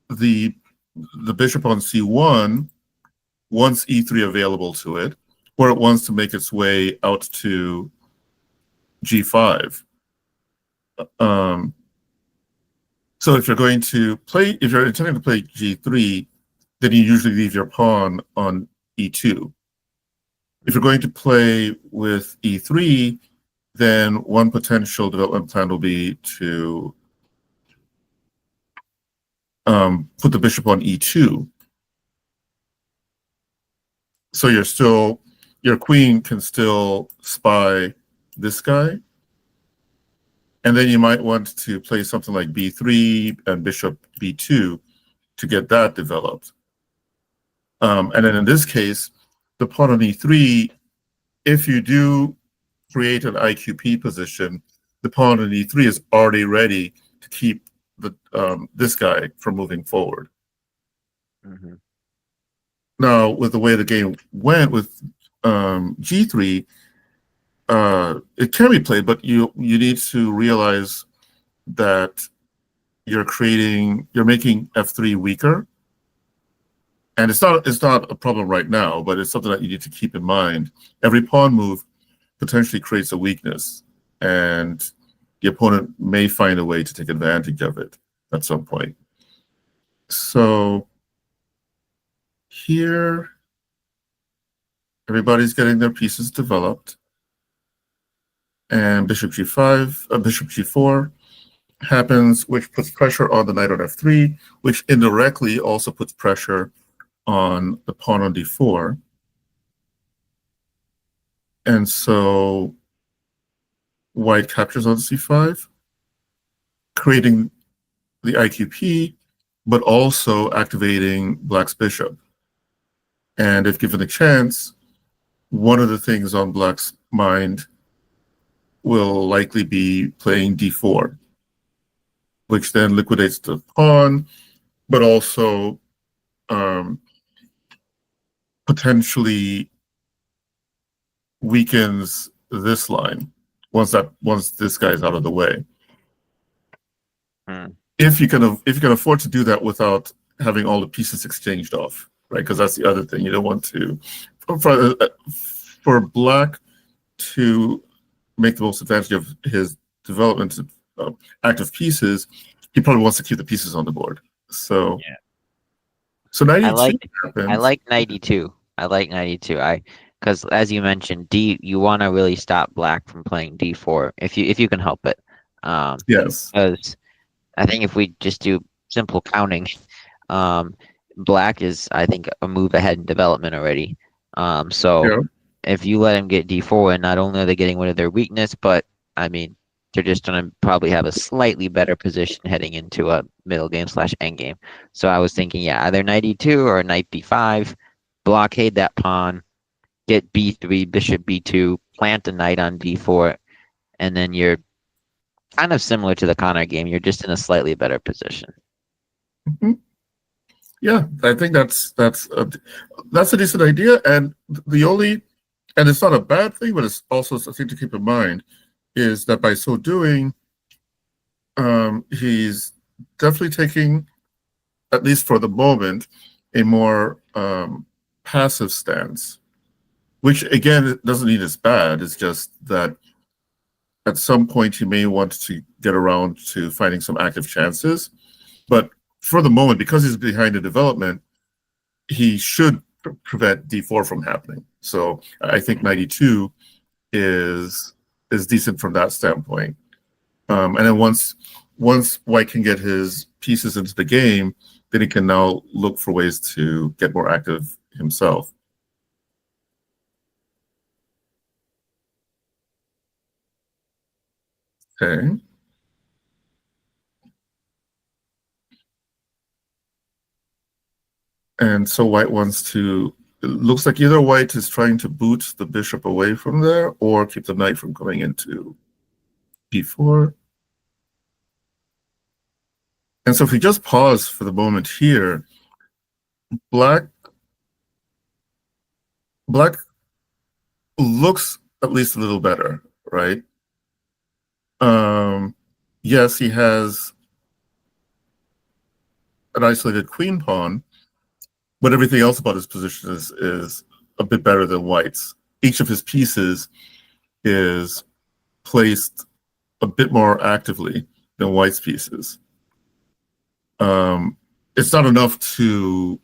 Speaker 2: the the bishop on C1 wants E3 available to it, or it wants to make its way out to G5. Um, so if you're intending to play G3, then you usually leave your pawn on E2. If you're going to play with E3, then one potential development plan will be to put the bishop on E2. So your queen can still spy this guy. And then you might want to play something like B3 and bishop B2 to get that developed. And then in this case, the pawn on E3, if you do create an IQP position, the pawn on E3 is already ready to keep this guy from moving forward.
Speaker 1: Hmm.
Speaker 2: Now, with the way the game went with G3, it can be played, but you need to realize that you're making F3 weaker, and it's not a problem right now, but it's something that you need to keep in mind. Every pawn move potentially creates a weakness, and the opponent may find a way to take advantage of it at some point. So here, everybody's getting their pieces developed, and bishop G5, bishop G4 happens, which puts pressure on the knight on F3, which indirectly also puts pressure on the pawn on D4. And so white captures on C5, creating the IQP, but also activating black's bishop. And if given a chance, one of the things on black's mind will likely be playing D4, which then liquidates the pawn, but also potentially weakens this line once this guy is out of the way.
Speaker 1: Hmm.
Speaker 2: If you can afford to do that without having all the pieces exchanged off, right? Because that's the other thing. You don't want to for black to make the most advantage of his development of active pieces. He probably wants to keep the pieces on the board. So
Speaker 1: Yeah.
Speaker 2: so
Speaker 1: I
Speaker 2: 92
Speaker 1: like I
Speaker 2: happens.
Speaker 1: like 92. I like 92. Because as you mentioned, you want to really stop black from playing D4 if you can help it.
Speaker 2: Yes.
Speaker 1: Because I think if we just do simple counting, um, black is I think a move ahead in development already. So
Speaker 2: Yeah.
Speaker 1: if you let him get D4, and not only are they getting rid of their weakness, but I mean they're just gonna probably have a slightly better position heading into a middle game slash end game. So I was thinking, yeah, either knight E2 or knight B5, blockade that pawn, get B3, bishop B2, plant a knight on D4, and then you're Kind of similar to the Connor game. You're just in a slightly better position.
Speaker 2: Mhm. Yeah, I think that's a decent idea, and the only and it's not a bad thing, but it's also a thing to keep in mind is that by so doing, he's definitely taking, at least for the moment, a more passive stance, which again it doesn't mean it's bad. It's just that at some point he may want to get around to finding some active chances. But for the moment, because he's behind the development, he should prevent D4 from happening. So I think 92 is decent from that standpoint. And then once White can get his pieces into the game, then he can now look for ways to get more active himself. Okay. And so White wants to. It looks like either White is trying to boot the bishop away from there or keep the knight from going into d4. And so if we just pause for the moment here, black black looks at least a little better, right? Um, yes, he has an isolated queen pawn, but everything else about his position is a bit better than White's. Each of his pieces is placed a bit more actively than White's pieces. It's not enough to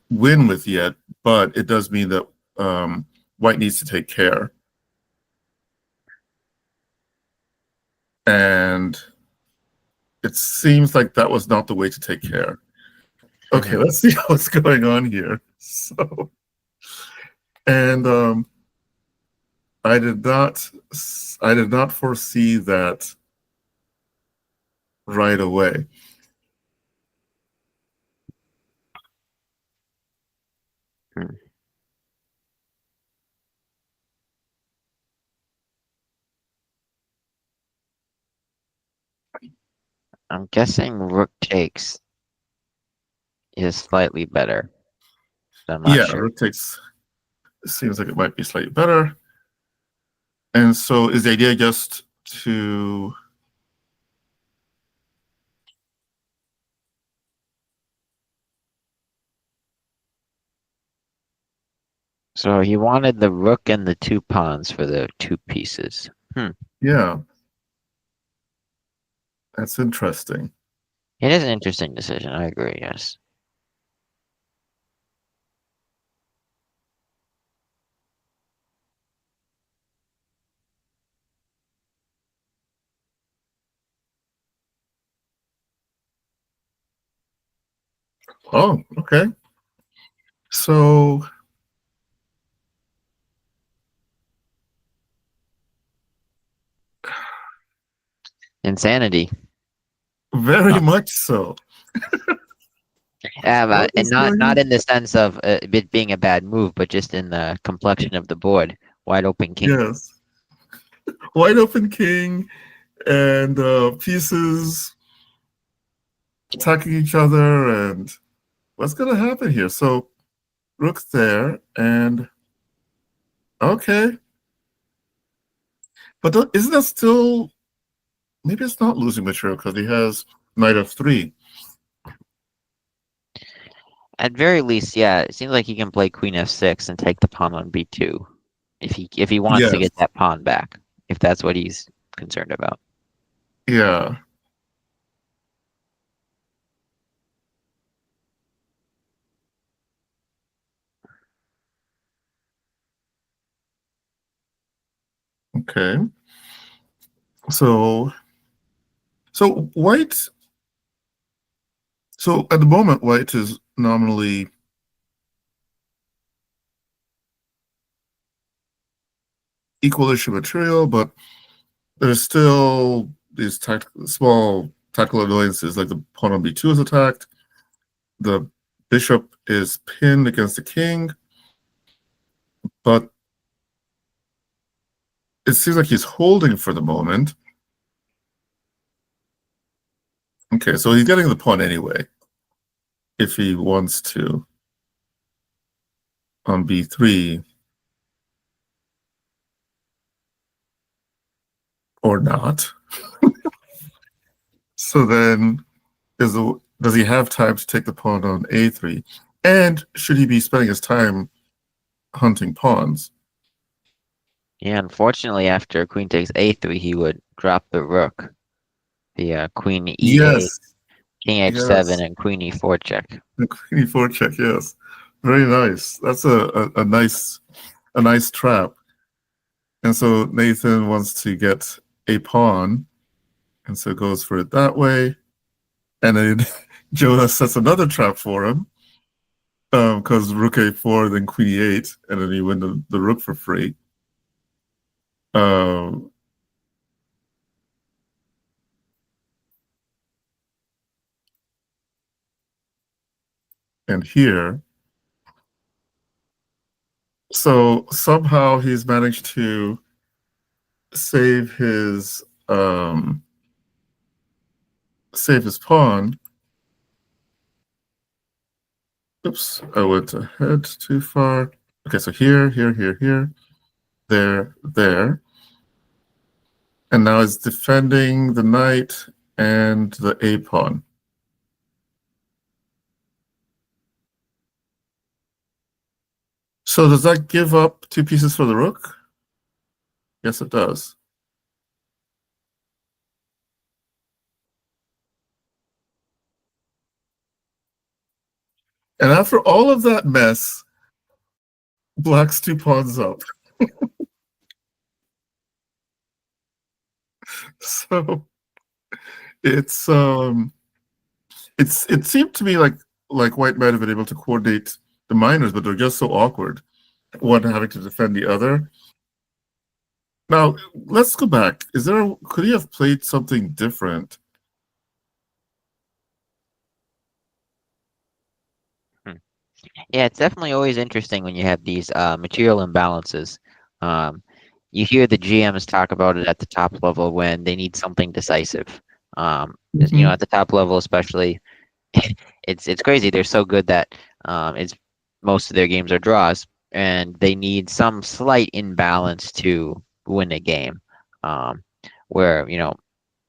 Speaker 2: win with yet, but it does mean that White needs to take care. And it seems like that was not the way to take care. Okay, let's see what's going on here. So, and I did not, I did not foresee that right away.
Speaker 1: Hmm. I'm guessing rook takes is slightly better. I'm not
Speaker 2: Yeah,
Speaker 1: sure.
Speaker 2: rook takes. It seems like it might be slightly better. And so, is the idea just to?
Speaker 1: So he wanted the rook and the two pawns for the two pieces.
Speaker 2: Yeah, that's interesting.
Speaker 1: It is an interesting decision. I agree. Yes.
Speaker 2: Oh, okay. So
Speaker 1: Insanity.
Speaker 2: very much so. What
Speaker 1: And
Speaker 2: is
Speaker 1: not
Speaker 2: going
Speaker 1: not
Speaker 2: on?
Speaker 1: in the sense of it being a bad move, but just in the complexion of the board. Wide open king.
Speaker 2: Yes, wide open king and pieces attacking each other, and what's going to happen here? So rook's there, and okay, but isn't that still? Maybe it's not losing material because he has knight f3.
Speaker 1: At very least, yeah, it seems like he can play queen f6 and take the pawn on b2 if he wants to
Speaker 2: Yes,
Speaker 1: get that pawn back, if that's what he's concerned about.
Speaker 2: yeah, okay. So so white. So at the moment, white is nominally equal-ish material, but there's still these small tactical annoyances, like the pawn on b2 is attacked, the bishop is pinned against the king, but it seems like he's holding for the moment. Okay, so he's getting the pawn anyway, if he wants to, on b3, or not. So then, does he have time to take the pawn on a3? And should he be spending his time hunting pawns?
Speaker 1: Yeah, unfortunately, after queen takes a3, he would drop the rook. The queen e8,
Speaker 2: Yes,
Speaker 1: king h7,
Speaker 2: yes.
Speaker 1: and queen e4 check.
Speaker 2: The queen e4 check, yes. Very nice. That's a nice trap. And so Nathan wants to get a pawn, and so goes for it that way. And then Jonah sets another trap for him, because rook a4, then queen e8, and then you win the rook for free. Um, and here, so somehow he's managed to save save his pawn. Oops, I went ahead too far. Okay, so here, there. And now it's defending the knight and the a pawn. So does that give up 2 pieces for the rook? Yes, it does. And after all of that mess, black's 2 pawns up. So it's it seemed to me like white might have been able to coordinate the minors, but they're just so awkward. One having to defend the other. Now let's go back. Could he have played something different?
Speaker 1: Hmm. Yeah, it's definitely always interesting when you have these material imbalances. Um, you hear the GMs talk about it at the top level when they need something decisive.
Speaker 2: Mm-hmm.
Speaker 1: At the top level, especially, it's crazy. They're so good that it's most of their games are draws, and they need some slight imbalance to win a game. Um, where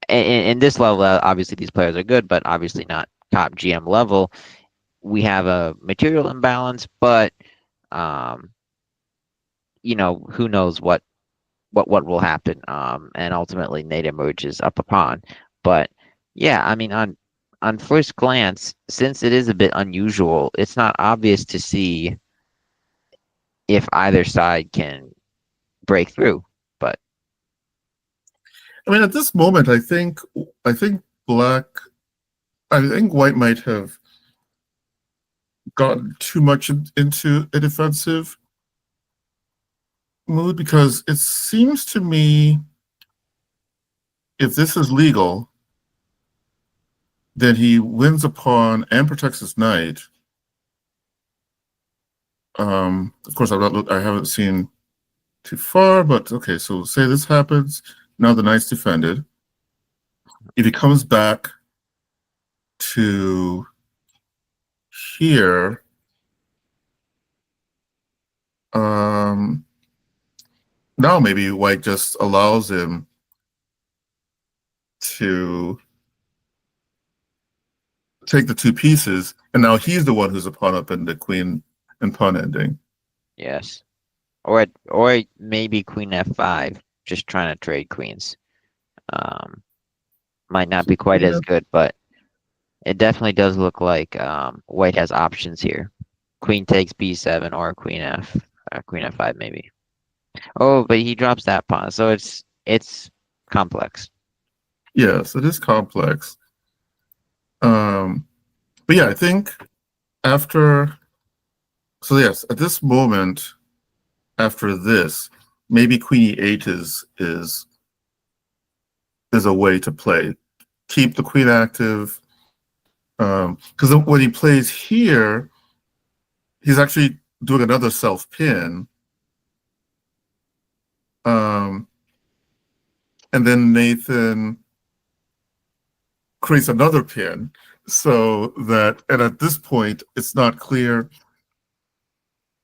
Speaker 1: in this level, obviously these players are good, but obviously not top GM level. We have a material imbalance, but um, who knows what will happen. And ultimately Nate emerges up upon. But yeah, I mean on first glance, since it is a bit unusual, it's not obvious to see if either side can break through. But
Speaker 2: I mean, at this moment, I think black. I think white might have gotten too much into a defensive mood, because it seems to me if this is legal, then he wins a pawn and protects his knight. Of course, I haven't seen too far, but okay. So say this happens. Now the knight's defended. If he comes back to here, um, now maybe white just allows him to take the 2 pieces, and now he's the one who's a pawn up in the queen and pawn ending.
Speaker 1: yes, or maybe Queen f5, just trying to trade queens. Um, might not be quite
Speaker 2: Yeah.
Speaker 1: as good, but it definitely does look like white has options here. Queen takes b7 or queen f5 maybe. Oh, but he drops that pawn, so it's complex.
Speaker 2: Yes, it is complex. Um, but yeah, I think after, so yes, at this moment, after this, maybe queen e8 is a way to play. Keep the queen active. Because when he plays here, he's actually doing another self pin. Um, and then Nathan creates another pin, so that, and at this point, it's not clear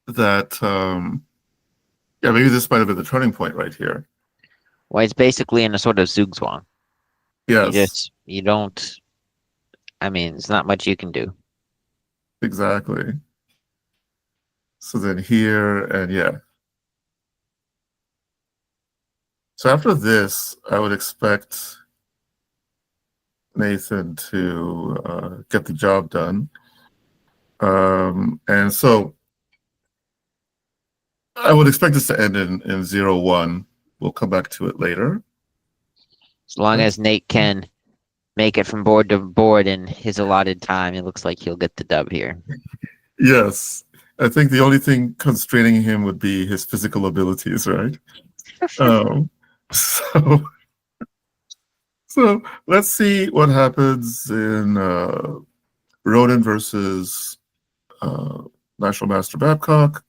Speaker 2: that, yeah, maybe this might have been the turning point right here.
Speaker 1: Well, it's basically in a sort of zugzwang.
Speaker 2: Yes,
Speaker 1: You don't. I mean, it's not much you can do.
Speaker 2: exactly. So then here, and yeah. So after this, I would expect Nathan to get the job done. And so I would expect this to end in 0-1. We'll come back to it later.
Speaker 1: As long as Nate can make it from board to board in his allotted time, it looks like he'll get the dub here.
Speaker 2: Yes. I think the only thing constraining him would be his physical abilities, right? Um, so, so let's see what happens in Ronan versus National Master Babcock.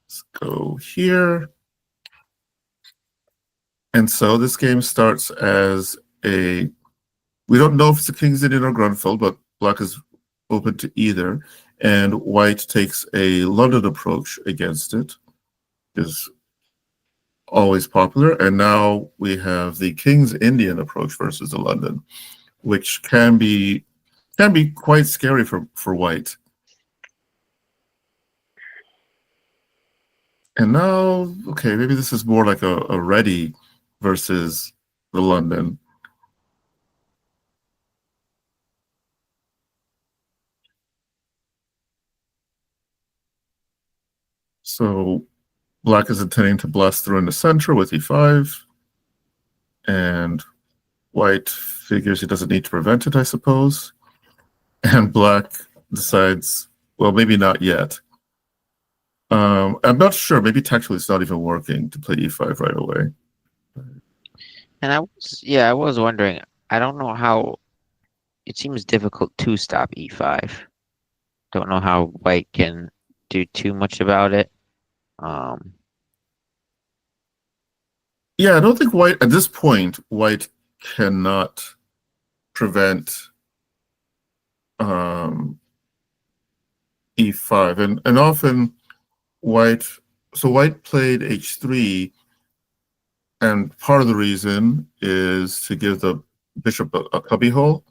Speaker 2: Let's go here. And so this game starts as a, we don't know if it's a King's Indian or Grunfeld, but black is open to either. And white takes a London approach against it, is always popular. And now we have the King's Indian approach versus the London, which can be quite scary for white. And now, okay, maybe this is more like a ready versus the London. So black is intending to blast through in the center with e5, and white figures he doesn't need to prevent it, I suppose. And black decides, well, maybe not yet. I'm not sure. Maybe tactically it's not even working to play e5 right away.
Speaker 1: And I was wondering. I don't know how. It seems difficult to stop e5. Don't know how white can do too much about it.
Speaker 2: Yeah, I don't think white, at this point, white cannot prevent e5. And often white, so white played h3, and part of the reason is to give the bishop a cubbyhole,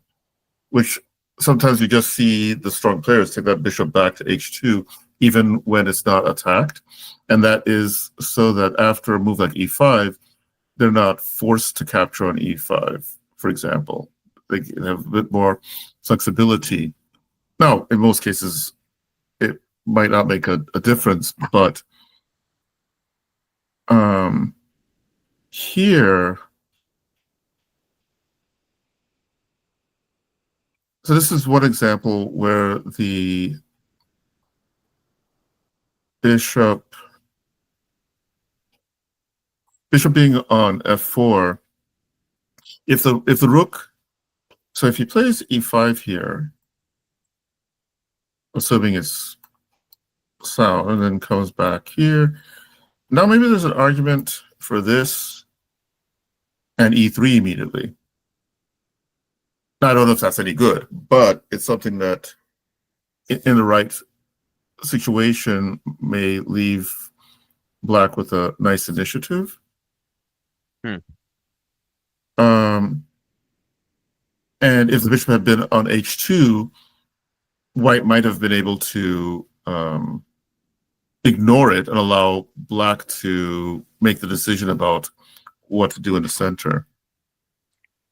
Speaker 2: which sometimes you just see the strong players take that bishop back to h2, even when it's not attacked. And that is so that after a move like e5, they're not forced to capture on e5, for example. They have a bit more flexibility. Now, in most cases, it might not make a difference, but here, so this is one example where the bishop being on f4, if the rook, so if he plays e5 here, assuming it's sound, and then comes back here, now maybe there's an argument for this and e3 immediately. Now, I don't know if that's any good, but it's something that in the right situation may leave black with a nice initiative. And if the bishop had been on h2, white might have been able to ignore it and allow black to make the decision about what to do in the center.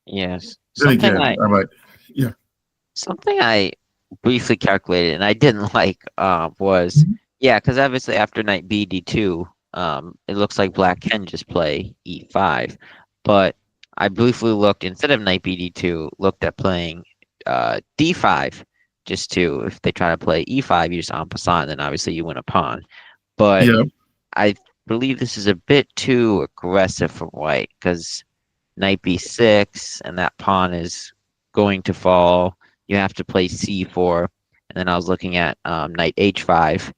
Speaker 1: Yes.
Speaker 2: Then again, I might, yeah.
Speaker 1: Something I briefly calculated and I didn't like was, yeah, because obviously after knight b d2, it looks like black can just play e5. But I briefly looked, instead of knight b d2, looked at playing d5, just to, if they try to play e5, you just en passant, and then obviously you win a pawn. But
Speaker 2: Yeah.
Speaker 1: I believe this is a bit too aggressive for white, because knight b6, and that pawn is going to fall. You have to play c4, and then I was looking at knight h5,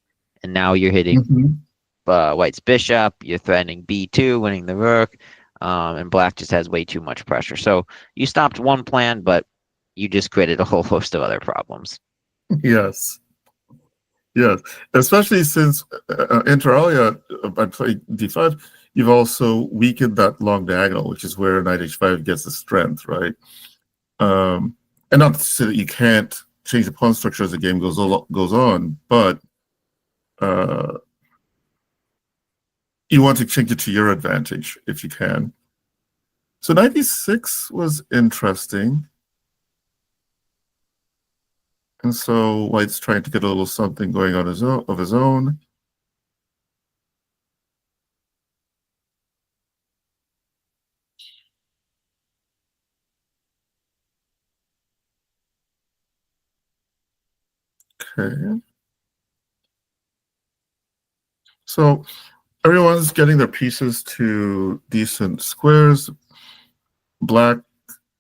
Speaker 1: and now you're hitting white's bishop. You're threatening b2, winning the rook, and black just has way too much pressure. So you stopped one plan, but you just created a whole host of other problems.
Speaker 2: Yes, yes. Especially since inter alia, by playing d5, you've also weakened that long diagonal, which is where knight h5 gets the strength, right? Um, and not to say that you can't change the pawn structure as the game goes on, but uh, you want to change it to your advantage if you can. So 96 was interesting. And so White's trying to get a little something going on of his own. Okay. So everyone's getting their pieces to decent squares. Black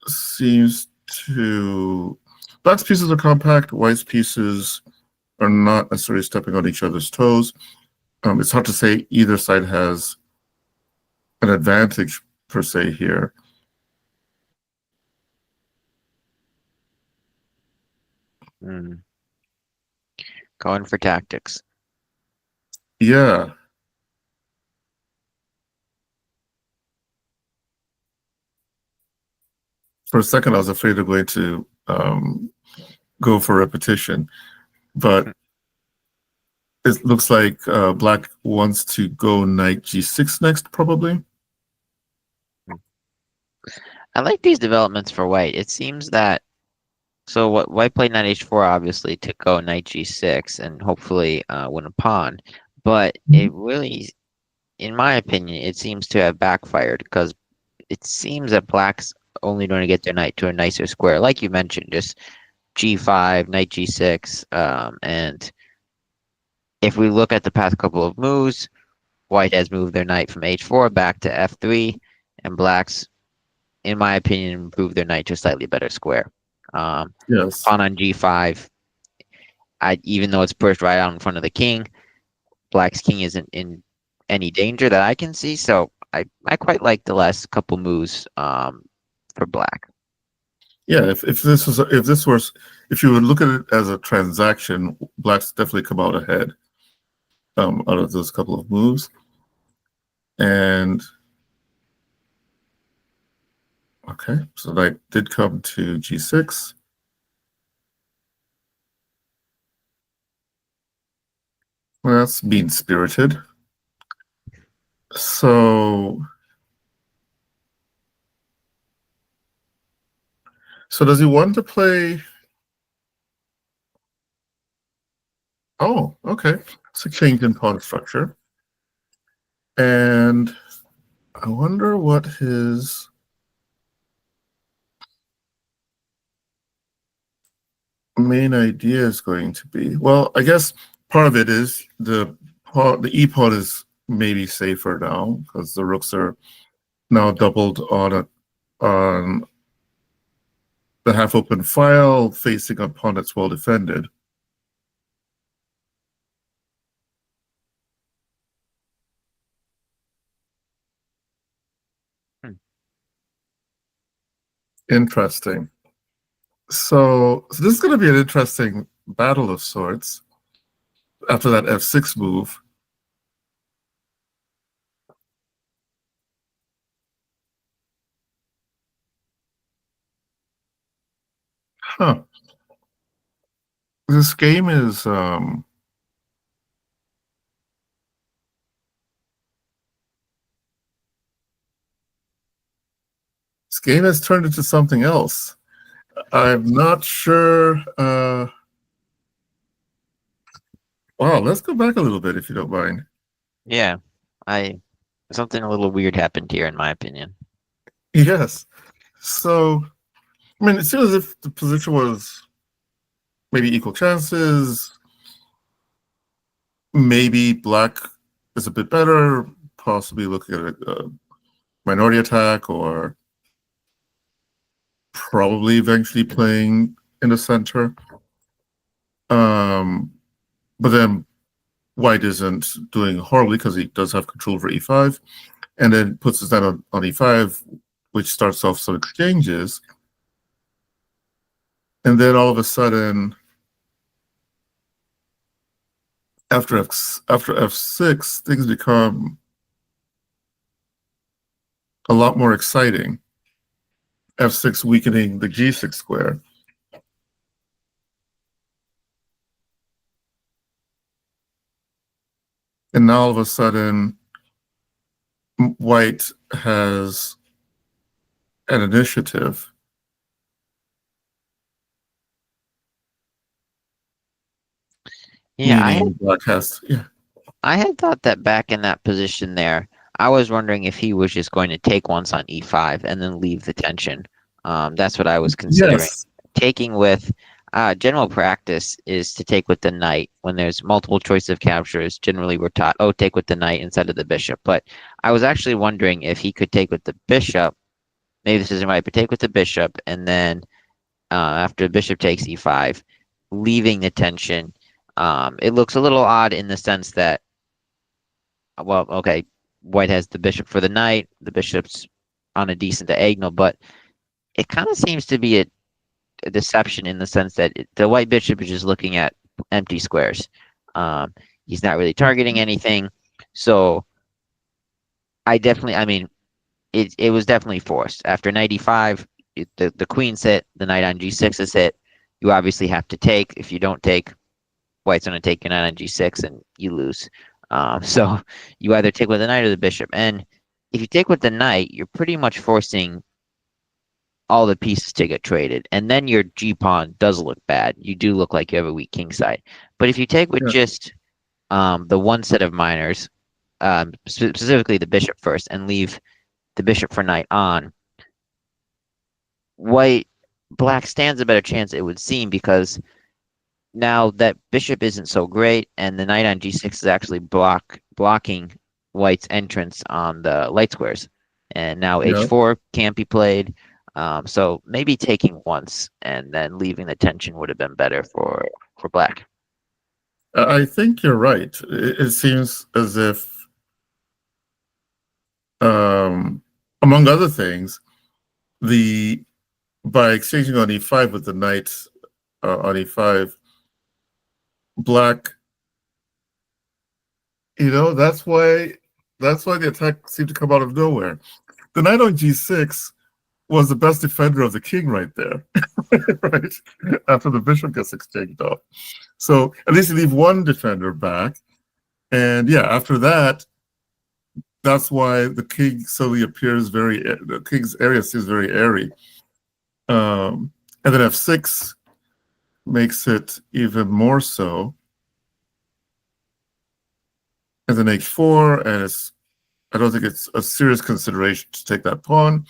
Speaker 2: seems to... Black's pieces are compact. White's pieces are not necessarily stepping on each other's toes. It's hard to say either side has an advantage per se here.
Speaker 1: Mm. Going for tactics.
Speaker 2: Yeah. For a second, I was afraid of going to go for repetition, but it looks like Black wants to go knight g6 next, probably.
Speaker 1: I like these developments for White. It seems that so what White played knight h4 obviously to go knight g6 and hopefully win a pawn, but it really, in my opinion, it seems to have backfired because it seems that Black's only going to get their knight to a nicer square, like you mentioned, just g5, knight g6, and if we look at the past couple of moves, White has moved their knight from h4 back to f3, and Black's, in my opinion, improved their knight to a slightly better square.
Speaker 2: Yes.
Speaker 1: Pawn on g5, even though it's pushed right out in front of the king, Black's king isn't in any danger that I can see, so I quite like the last couple moves for Black.
Speaker 2: Yeah. If you would look at it as a transaction, Black's definitely come out ahead out of those couple of moves. And okay, so knight did come to g6. Well, that's mean spirited. So does he want to play? Oh, okay. It's a change in pawn structure. And I wonder what his main idea is going to be. Well, I guess part of it is the e pawn is maybe safer now because the rooks are now doubled on the half open file facing a pawn that's well defended.
Speaker 1: Hmm.
Speaker 2: Interesting. So this is going to be an interesting battle of sorts after that f6 move. Huh. This game is this game has turned into something else. I'm not sure. Wow, let's go back a little bit if you don't mind.
Speaker 1: Yeah, I something a little weird happened here, in my opinion.
Speaker 2: Yes. So, I mean, it seems as if the position was maybe equal chances. Maybe Black is a bit better, possibly looking at a minority attack or probably eventually playing in the center. But then White isn't doing horribly because he does have control over e5, and then puts his knight on e5, which starts off some exchanges. And then all of a sudden, after f6, things become a lot more exciting. f6 weakening the g6 square. And now all of a sudden, white has an initiative.
Speaker 1: Yeah,
Speaker 2: Meaning black has, yeah.
Speaker 1: I had thought that back in that position there, I was wondering if he was just going to take once on e5 and then leave the tension. That's what I was considering.
Speaker 2: Yes.
Speaker 1: Taking with general practice is to take with the knight. When there's multiple choice of captures, generally we're taught, oh, take with the knight instead of the bishop. But I was actually wondering if he could take with the bishop. Maybe this isn't right, but take with the bishop, and then after the bishop takes e5, leaving the tension. It looks a little odd in the sense that, well, okay, white has the bishop for the knight, the bishop's on a decent diagonal, but it kind of seems to be a deception in the sense that the white bishop is just looking at empty squares. Um, he's not really targeting anything. So I mean, it was definitely forced. After knight e5, the queen's hit, the knight on g6 is hit. You obviously have to take. If you don't take, white's going to take your knight on g6 and you lose. So you either take with the knight or the bishop. And if you take with the knight, you're pretty much forcing all the pieces to get traded. And then your G pawn does look bad. You do look like you have a weak king side. But if you take with
Speaker 2: Yeah.
Speaker 1: just the one set of minors, specifically the bishop first, and leave the bishop for knight on, white black stands a better chance, it would seem, because now that bishop isn't so great, and the knight on g6 is actually blocking white's entrance on the light squares. And now
Speaker 2: Yeah.
Speaker 1: h4 can't be played. So maybe taking once and then leaving the tension would have been better for black.
Speaker 2: I think you're right. It seems as if, among other things, the by exchanging on e5 with the knight on e5, black, that's why the attack seemed to come out of nowhere. The knight on g6 was the best defender of the king right there, right? After the bishop gets exchanged off. So at least you leave one defender back. And yeah, after that, that's why the king suddenly appears the king's area seems very airy. And then f6 makes it even more so. And then h4, and I don't think it's a serious consideration to take that pawn.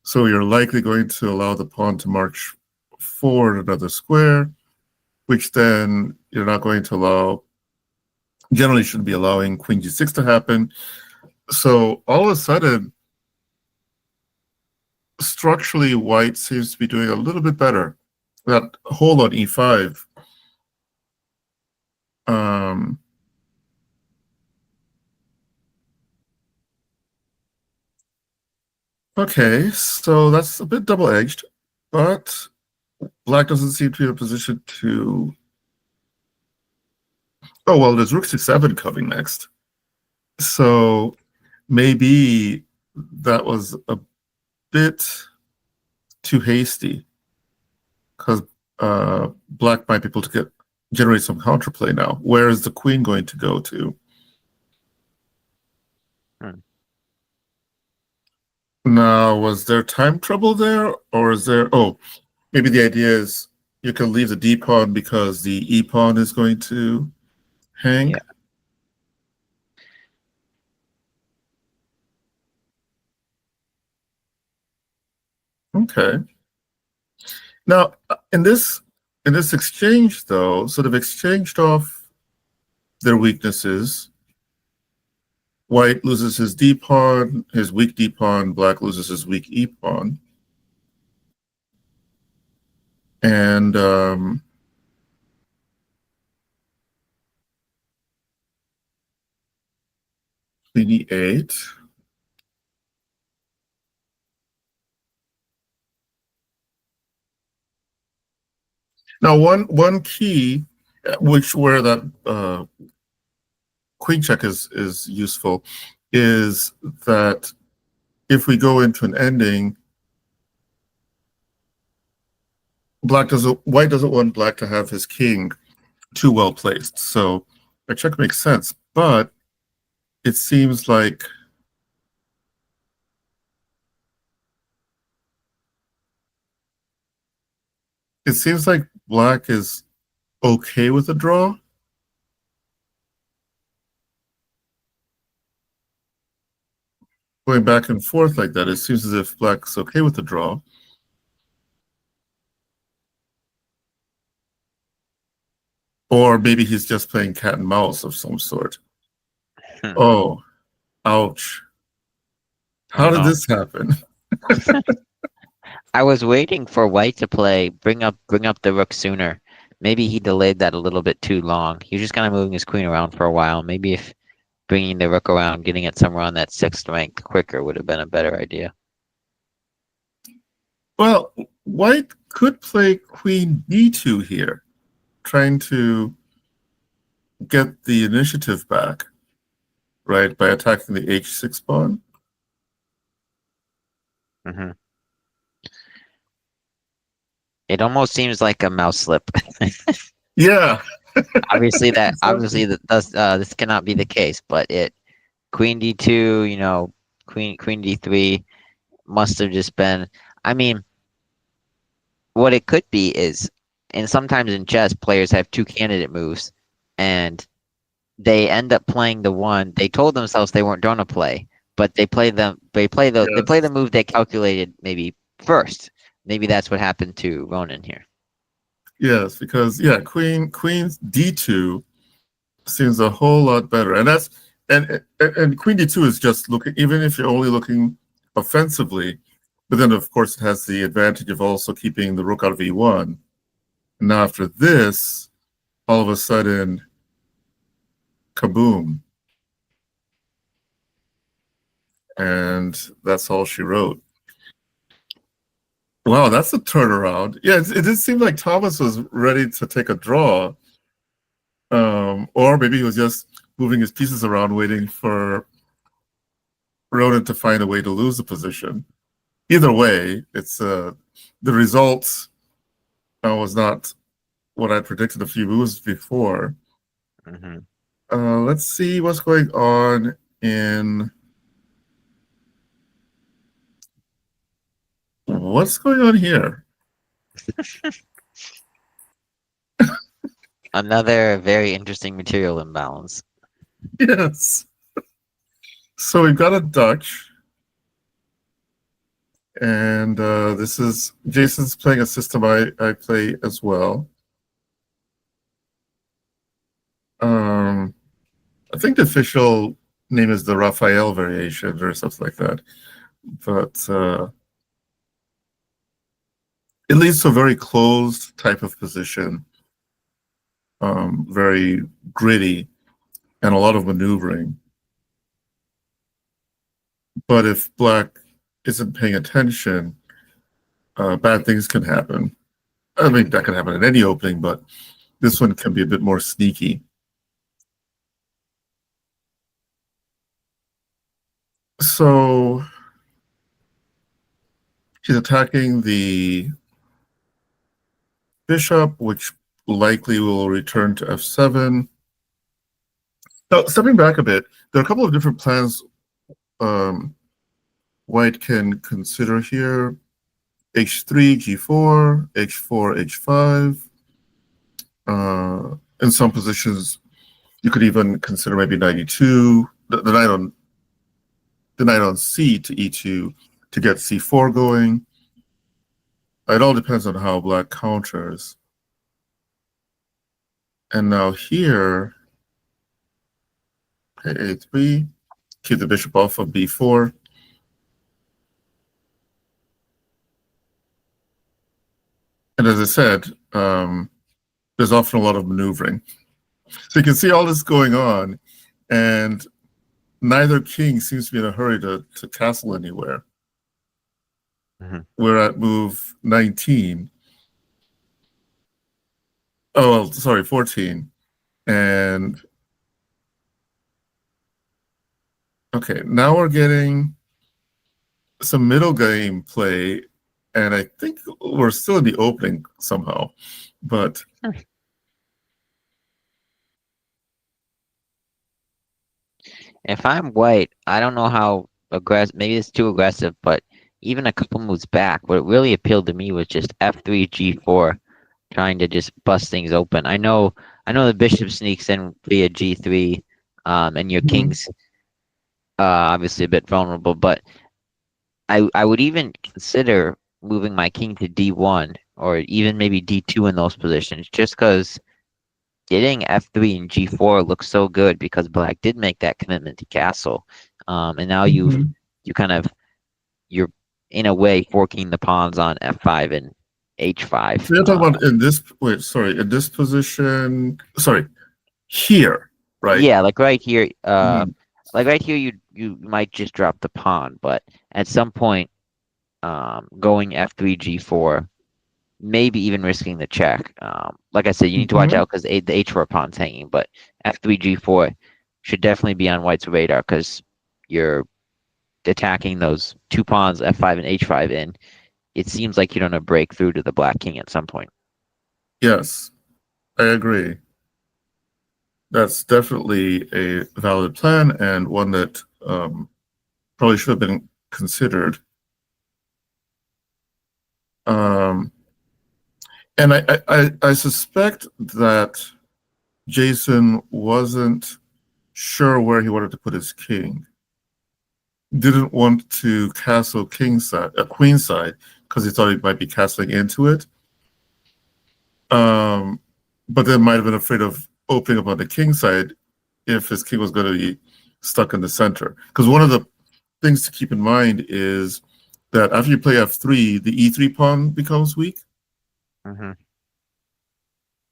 Speaker 2: So you're likely going to allow the pawn to march forward another square, which then you're not going to allow, generally shouldn't be allowing queen g6 to happen. So all of a sudden, structurally, white seems to be doing a little bit better. That hold on e5. Um, okay, so that's a bit double-edged, but black doesn't seem to be in a position to. Oh, well, there's rook c7 coming next. So maybe that was a bit too hasty because black might be able to generate some counterplay now. Where is the queen going to go to?
Speaker 1: Hmm.
Speaker 2: Now, was there time trouble there, or is there? Oh, maybe the idea is you can leave the d pawn because the e pawn is going to hang.
Speaker 1: Yeah.
Speaker 2: Okay. Now, in this exchange, though, sort of exchanged off their weaknesses. White loses his d pawn, his weak d pawn. Black loses his weak e pawn, and queen e8. Now, one key, which where that queen check is useful, is that if we go into an ending, white doesn't want black to have his king too well placed. So a check makes sense, but it seems like black is okay with a draw. Going back and forth like that, it seems as if black's okay with the draw. Or maybe he's just playing cat and mouse of some sort.
Speaker 1: Hmm.
Speaker 2: Oh, ouch.
Speaker 1: Oh
Speaker 2: How did
Speaker 1: no.
Speaker 2: this happen?
Speaker 1: I was waiting for White to play bring up the rook sooner. Maybe he delayed that a little bit too long. He was just kind of moving his queen around for a while. Maybe if bringing the rook around, getting it somewhere on that sixth rank quicker would have been a better idea.
Speaker 2: Well, white could play queen d2 here, trying to get the initiative back, right, by attacking the h6 pawn.
Speaker 1: Hmm. It almost seems like a mouse slip.
Speaker 2: Yeah,
Speaker 1: Obviously that does this cannot be the case, but it queen d2, queen d3 must have just been. I mean, what it could be is, and sometimes in chess, players have two candidate moves, and they end up playing the one they told themselves they weren't going to play, but they play the
Speaker 2: yes,
Speaker 1: move they calculated maybe first. Maybe that's what happened to Ronan here.
Speaker 2: yes, because yeah, queen d2 seems a whole lot better, and and queen d2 is just looking, even if you're only looking offensively, but then of course it has the advantage of also keeping the rook out of e1. And now after this, all of a sudden, kaboom, and that's all she wrote. Wow, that's a turnaround. Yeah, it did seem like Thomas was ready to take a draw, or maybe he was just moving his pieces around, waiting for Ronan to find a way to lose the position. Either way, it's the result was not what I predicted a few moves before.
Speaker 1: Hmm.
Speaker 2: Let's see what's going on in what's going on here.
Speaker 1: Another very interesting material imbalance.
Speaker 2: Yes. So we've got a Dutch, and this is Jason's playing a system I play as well. Um, I think the official name is the Raphael variation or something like that. But it leads to a very closed type of position, very gritty, and a lot of maneuvering. But if black isn't paying attention, bad things can happen. I mean, that can happen in any opening, but this one can be a bit more sneaky. So she's attacking the bishop, which likely will return to f7. Now, stepping back a bit, there are a couple of different plans um, white can consider here. h3, g4, h4, h5. In some positions, you could even consider maybe knight e2, the knight on c to e2 to get c4 going. It all depends on how black counters. And now here, a3, keep the bishop off of b4. And as I said, there's often a lot of maneuvering. So you can see all this going on, and neither king seems to be in a hurry to castle anywhere.
Speaker 1: Hmm.
Speaker 2: We're at move 19. Oh, well, sorry, 14. And okay, now we're getting some middle game play, and I think we're still in the opening somehow. But
Speaker 1: If I'm white, I don't know how aggressive, maybe it's too aggressive, but even a couple moves back, what really appealed to me was just F3, G4, trying to just bust things open. I know the bishop sneaks in via G3, and your
Speaker 2: mhm,
Speaker 1: king's obviously a bit vulnerable, but I would even consider moving my king to D1 or even maybe D2 in those positions, just because getting F3 and G4 looks so good because Black did make that commitment to castle. And now
Speaker 2: mhm.
Speaker 1: you kind of you're in a way forking the pawns on F5 and H5.
Speaker 2: So you're talking about in this, wait, sorry, in this position, sorry, here, right?
Speaker 1: Yeah,
Speaker 2: Mhm.
Speaker 1: like right here you might just drop the pawn, but at some point, going F3, G4, maybe even risking the check. Like I said, you need to watch
Speaker 2: Mhm.
Speaker 1: out because the H4 pawn's hanging, but F3, G4 should definitely be on White's radar because you're attacking those two pawns, F5 and H5, and it seems like you're gonna break through to the Black King at some point.
Speaker 2: Yes, I agree. That's definitely a valid plan and one that probably should have been considered. Um, and I suspect that Jason wasn't sure where he wanted to put his king. Didn't want to castle king side, queen side, because he thought he might be castling into it. Um, but then might have been afraid of opening up on the king side if his king was going to be stuck in the center. Because one of the things to keep in mind is that after you play f3, the e3 pawn becomes weak.
Speaker 1: Hmm.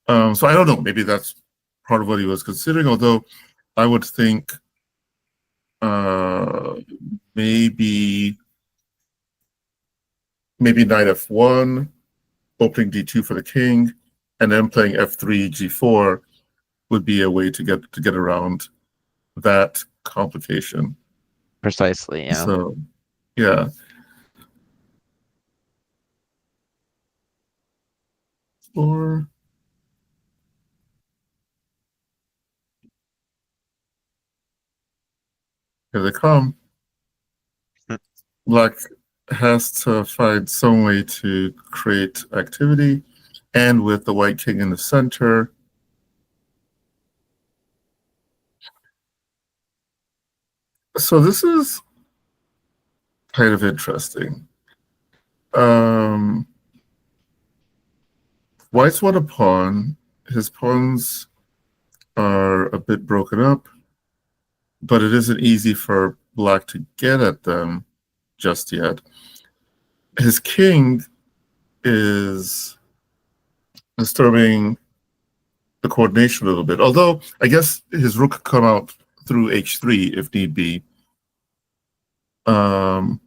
Speaker 2: So I don't know. Maybe that's part of what he was considering. Although I would think uh, maybe knight f1, opening d2 for the king, and then playing f3, g4 would be a way to get around that complication.
Speaker 1: Precisely, yeah.
Speaker 2: So yeah, or here they come. Black has to find some way to create activity, and with the white king in the center. So this is kind of interesting. Um, White's won a pawn. His pawns are a bit broken up, but it isn't easy for black to get at them just yet. His king is disturbing the coordination a little bit, although I guess his rook could come out through h3 if need be. Um,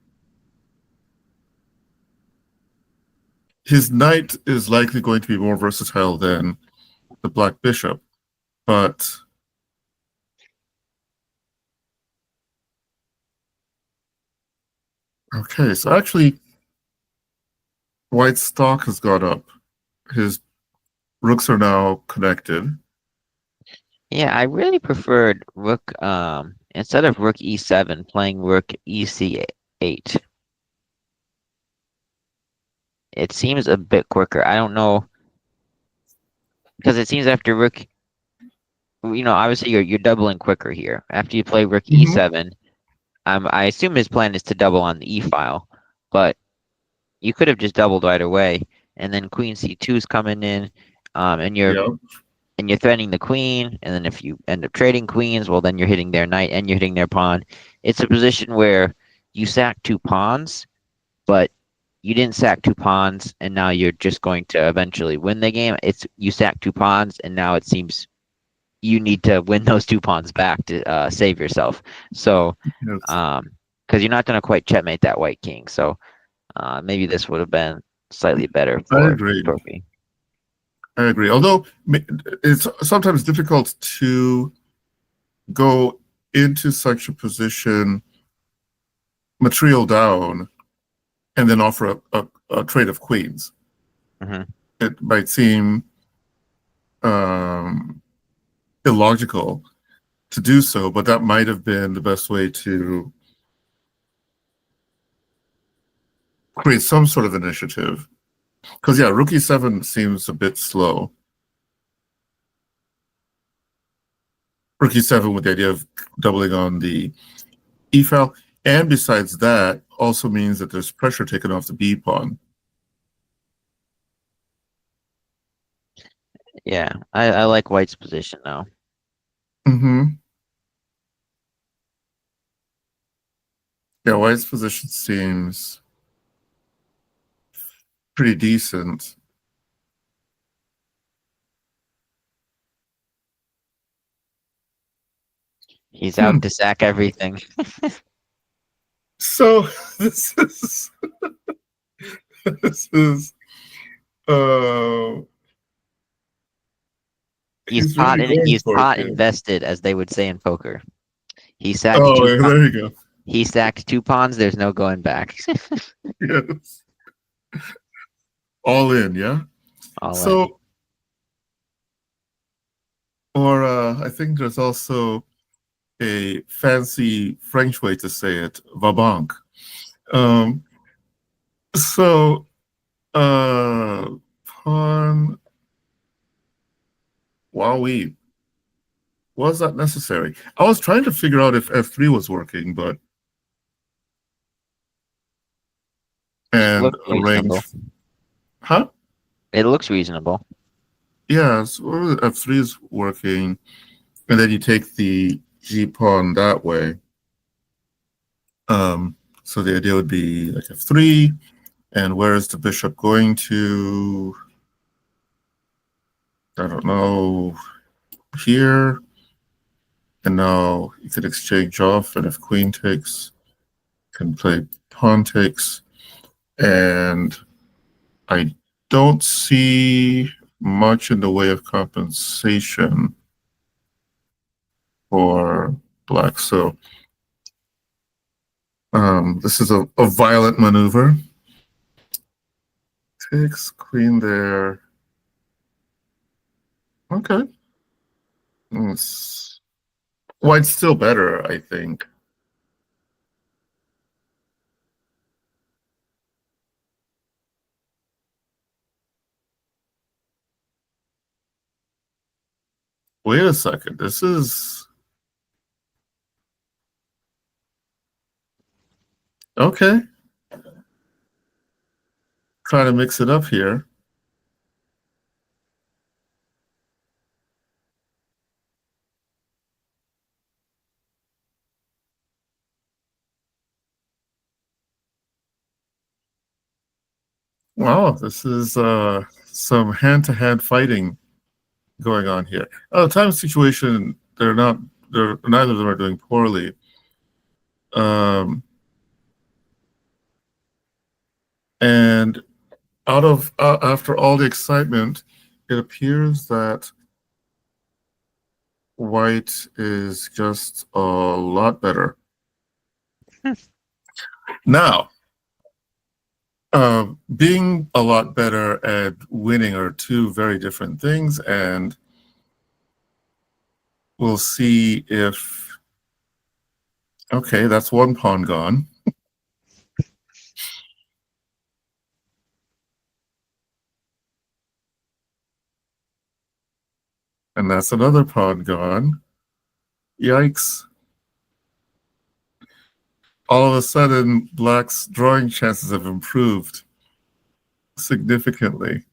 Speaker 2: his knight is likely going to be more versatile than the black bishop, but okay, so actually white's stock has gone up. His rooks are now connected.
Speaker 1: Yeah, I really preferred rook instead of rook e7 playing rook ec8. It seems a bit quicker. I don't know because it seems after rook, obviously you're doubling quicker here. After you play rook
Speaker 2: Mm-hmm.
Speaker 1: e7, I assume his plan is to double on the e file, but you could have just doubled right away, and then queen c2 is coming in, and
Speaker 2: Yeah.
Speaker 1: you're threatening the queen, and then if you end up trading queens, well then you're hitting their knight and you're hitting their pawn. It's a position where you sack two pawns, but you didn't sack two pawns, and now you're just going to eventually win the game. It's you sack two pawns, and now it seems you need to win those two pawns back to save yourself. So,
Speaker 2: Yes.
Speaker 1: because you're not going to quite checkmate that white king. So maybe this would have been slightly better
Speaker 2: I
Speaker 1: for
Speaker 2: agree.
Speaker 1: Torpy.
Speaker 2: I agree. Although it's sometimes difficult to go into such a position, material down, and then offer a trade of queens.
Speaker 1: Hmm.
Speaker 2: It might seem um, illogical to do so, but that might have been the best way to create some sort of initiative. Because yeah, Rook E7 seems a bit slow. Rook E7 with the idea of doubling on the E file, and besides that, also means that there's pressure taken off the B pawn.
Speaker 1: Yeah, I like White's position though.
Speaker 2: Mm-hmm. Yeah, White's position seems pretty decent.
Speaker 1: He's
Speaker 2: Hmm.
Speaker 1: out to sack everything.
Speaker 2: So this is this is uh he's really going
Speaker 1: He's
Speaker 2: for it
Speaker 1: pot
Speaker 2: here.
Speaker 1: invested, as they would say in poker. He sacked
Speaker 2: Oh,
Speaker 1: two
Speaker 2: yeah,
Speaker 1: pa-
Speaker 2: there you go.
Speaker 1: he sacked two pawns, there's no going back.
Speaker 2: Yes. All in, yeah.
Speaker 1: All in.
Speaker 2: So or I think there's also a fancy French way to say it, va banque. Um so uh pawn wowee. Was that necessary? I was trying to figure out if F3 was working, but and
Speaker 1: Looks
Speaker 2: arrange,
Speaker 1: reasonable.
Speaker 2: huh?
Speaker 1: It looks reasonable.
Speaker 2: Yeah, so F3 is working, and then you take the G pawn that way. So the idea would be like F3, and where is the bishop going to? I don't know, here. And now you could exchange off, and if queen takes, can play pawn takes. And I don't see much in the way of compensation for black. So this is a violent maneuver. Takes queen there. Okay. It's, white's still better, I think. Wait a second. This is okay. Trying to mix it up here. Wow, this is some hand-to-hand fighting going on here. Oh, time situation, they're not, they're neither of them are doing poorly. Um, and out of after all the excitement, it appears that white is just a lot better. Now, being a lot better and winning are two very different things, and we'll see if, okay, that's one pawn gone. And that's another pawn gone. Yikes. All of a sudden, black's drawing chances have improved significantly.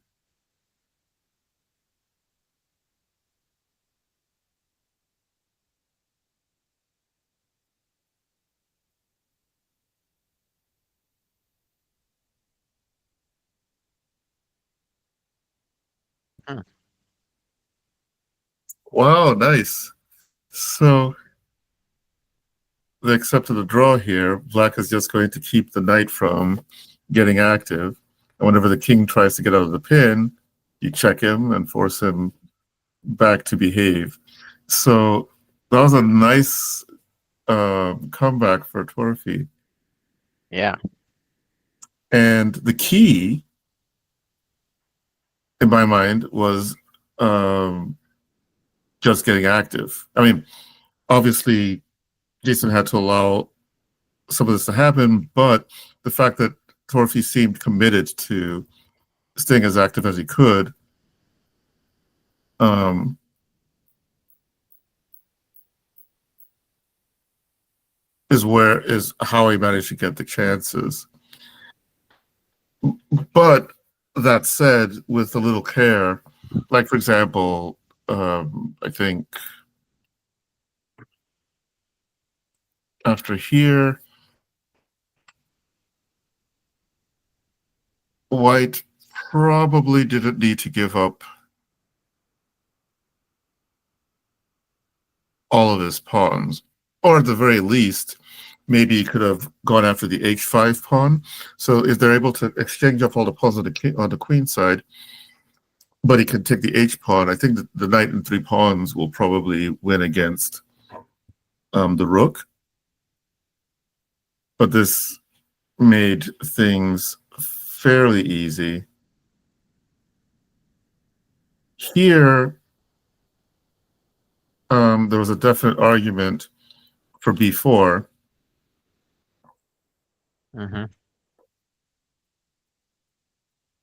Speaker 1: Hmm.
Speaker 2: Wow, nice. So they accepted a draw here. Black is just going to keep the knight from getting active. And whenever the king tries to get out of the pin, you check him and force him back to behave. So that was a nice comeback for Torfi.
Speaker 1: Yeah.
Speaker 2: And the key, in my mind, was um, just getting active. I mean, obviously, Jason had to allow some of this to happen, but the fact that Torfi seemed committed to staying as active as he could um, is how he managed to get the chances. But that said, with a little care, like for example, I think after here, White probably didn't need to give up all of his pawns, or at the very least, maybe he could have gone after the h5 pawn. So if they're able to exchange off all the pawns on the queen side, but he can take the h pawn, I think that the knight and 3 pawns will probably win against the rook. But this made things fairly easy. Here, there was a definite argument for b4.
Speaker 1: Mm-hmm.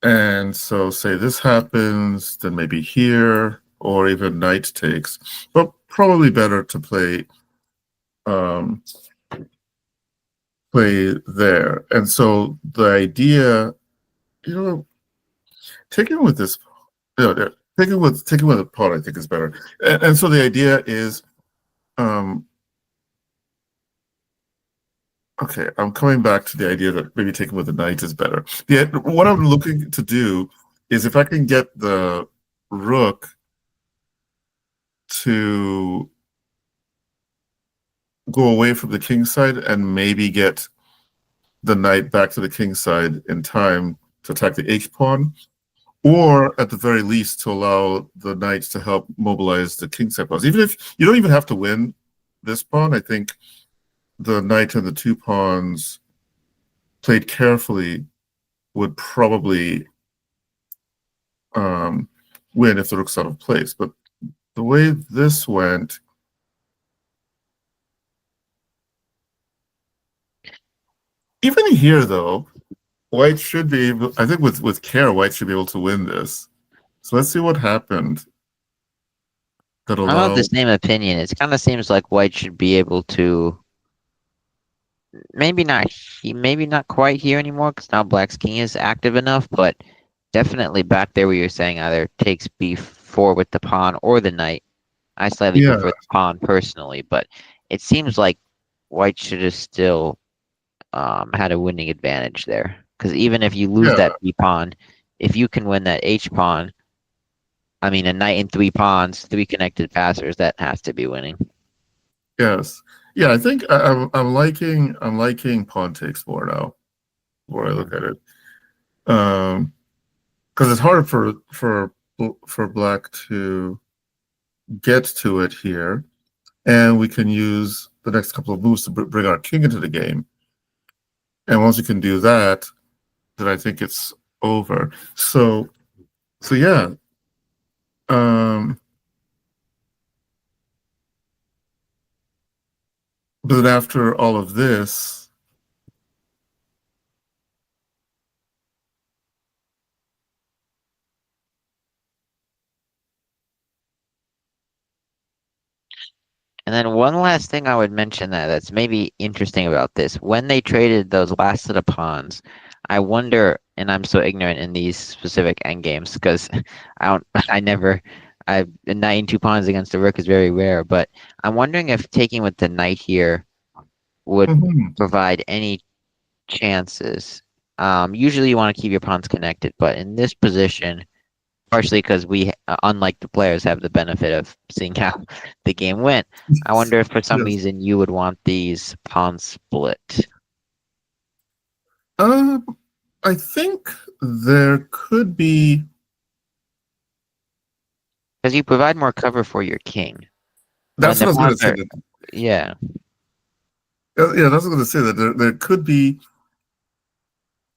Speaker 2: And so say this happens, then maybe here, or even knight takes. But probably better to play play there. And so the idea, taking with this, taking with a pawn, I think is better. And so the idea is, okay, I'm coming back to the idea that maybe taking with a knight is better. What I'm looking to do is if I can get the rook to go away from the king side and maybe get the knight back to the king side in time to attack the h pawn, or at the very least to allow the knights to help mobilize the king side pawns. Even if you don't even have to win this pawn, I think the knight and the 2 pawns played carefully would probably win if the rook's out of place. But the way this went, even here though, White should be able, I think with care, White should be able to win this. So let's see what happened that
Speaker 1: I'm of the
Speaker 2: allowed.
Speaker 1: same opinion. It kind of seems like White should be able to maybe not quite here anymore because now Black's king is active enough, but definitely back there where you're saying either takes b4 with the pawn or the knight. I slightly
Speaker 2: Yeah,
Speaker 1: prefer the pawn personally, but it seems like White should have still had a winning advantage there. Because even if you lose
Speaker 2: yeah,
Speaker 1: that b pawn, if you can win that h pawn, I mean a knight and 3 pawns, 3 connected passers, that has to be winning.
Speaker 2: yes, yeah. I think I'm liking pawn takes more now. Where I look at it, because it's hard for Black to get to it here, and we can use the next couple of moves to bring our king into the game. And once we can do that, then I think it's over. So yeah. But then after all of this,
Speaker 1: And then one last thing I would mention that's maybe interesting about this. When they traded those last set of pawns, I wonder, and I'm so ignorant in these specific endgames because I don't, I never, a knight and 2 pawns against a rook is very rare. But I'm wondering if taking with the knight here would
Speaker 2: mhm,
Speaker 1: provide any chances. Usually you want to keep your pawns connected, but in this position, partially because we, unlike the players, have the benefit of seeing how the game went. I wonder if for some
Speaker 2: yes.
Speaker 1: reason you would want these pawns split.
Speaker 2: Um, I think there could be.
Speaker 1: Because you provide more cover for your king. When
Speaker 2: That's
Speaker 1: the
Speaker 2: what I was going
Speaker 1: pawns
Speaker 2: to say.
Speaker 1: are, yeah,
Speaker 2: Yeah, that's what I was going to say that there could be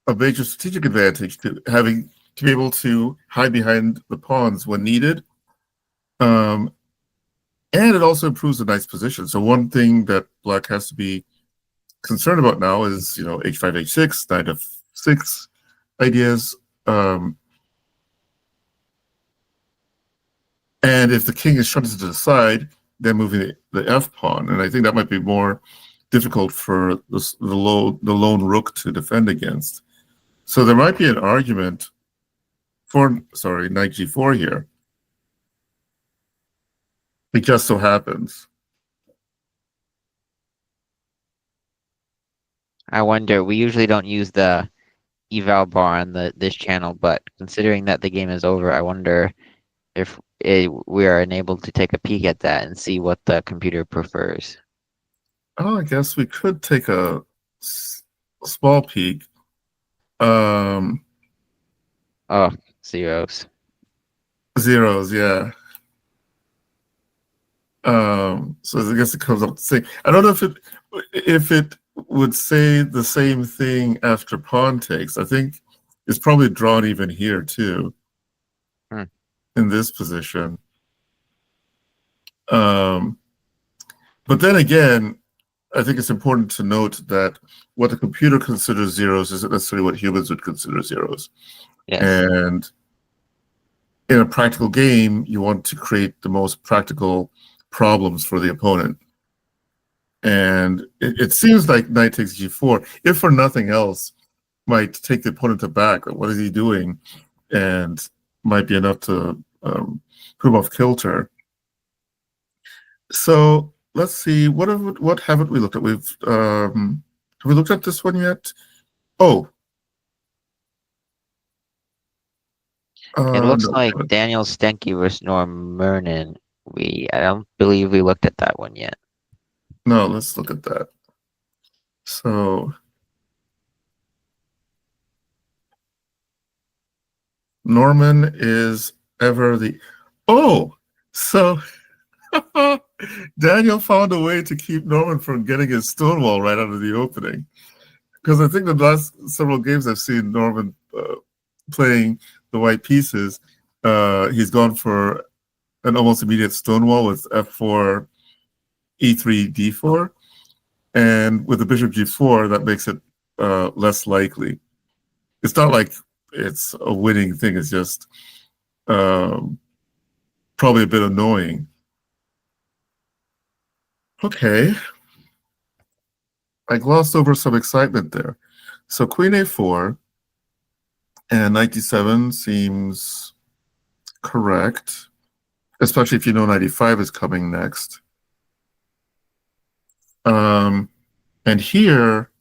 Speaker 2: a major strategic advantage to having to be able to hide behind the pawns when needed. Um, and it also improves the knight's position. So one thing that black has to be concerned about now is, h5, h6, knight f6 ideas. Um, and if the king is shunted to the side, then moving the f pawn. And I think that might be more difficult for the lone rook to defend against. So there might be an argument for, sorry, knight g4 here. It just so happens.
Speaker 1: I wonder. We usually don't use the eval bar on this channel, but considering that the game is over, I wonder if we are enabled to take a peek at that and see what the computer prefers.
Speaker 2: Oh, I guess we could take a small peek. Um,
Speaker 1: Oh, zeros.
Speaker 2: Zeros, yeah. So I guess it comes up the same. I don't know if it would say the same thing after pawn takes. I think it's probably drawn even here too,
Speaker 1: Hmm.
Speaker 2: in this position. But then again, I think it's important to note that what the computer considers zeros isn't necessarily what humans would consider zeros.
Speaker 1: Yes.
Speaker 2: And in a practical game, you want to create the most practical problems for the opponent. And it seems like knight takes g4, if for nothing else, might take the opponent aback. Like, what is he doing? And might be enough to put him off kilter. So let's see. What haven't we looked at? Have we looked at this one yet? Oh,
Speaker 1: It looks
Speaker 2: no,
Speaker 1: like Daniel Stenke versus Norm Mernon. I don't believe we looked at that one yet.
Speaker 2: no. Let's look at that. So Norman is ever the. Oh, so Daniel found a way to keep Norman from getting his stonewall right out of the opening. Because I think the last several games I've seen Norman playing the white pieces, he's gone for an almost immediate stonewall with f4, e3, d4. And with the bishop g4, that makes it less likely. It's not like it's a winning thing. It's just probably a bit annoying. Okay. I glossed over some excitement there. So queen a4 and knight d7 seems correct, especially if you know knight e5 is coming next. And here,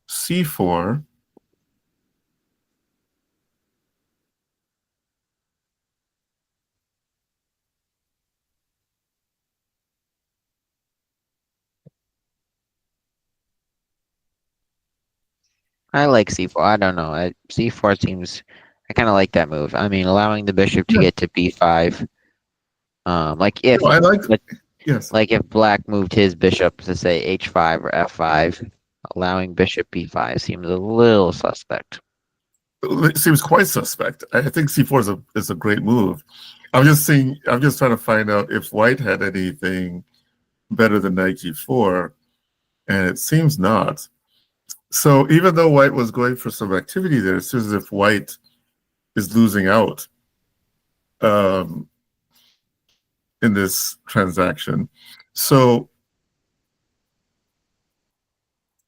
Speaker 2: c4.
Speaker 1: I like c4. I don't know. C4 seems. I kind of like that move. I mean, allowing the bishop to
Speaker 2: Yeah,
Speaker 1: get to b5. Like if,
Speaker 2: no, I like,
Speaker 1: but
Speaker 2: yes.
Speaker 1: like if Black moved his bishop to say h5 or f5, allowing bishop b5 seems a little suspect.
Speaker 2: It seems quite suspect. I think c4 is a great move. I'm just trying to find out if white had anything better than knight g4, and it seems not. So even though white was going for some activity there, it seems as if white is losing out in this transaction. So,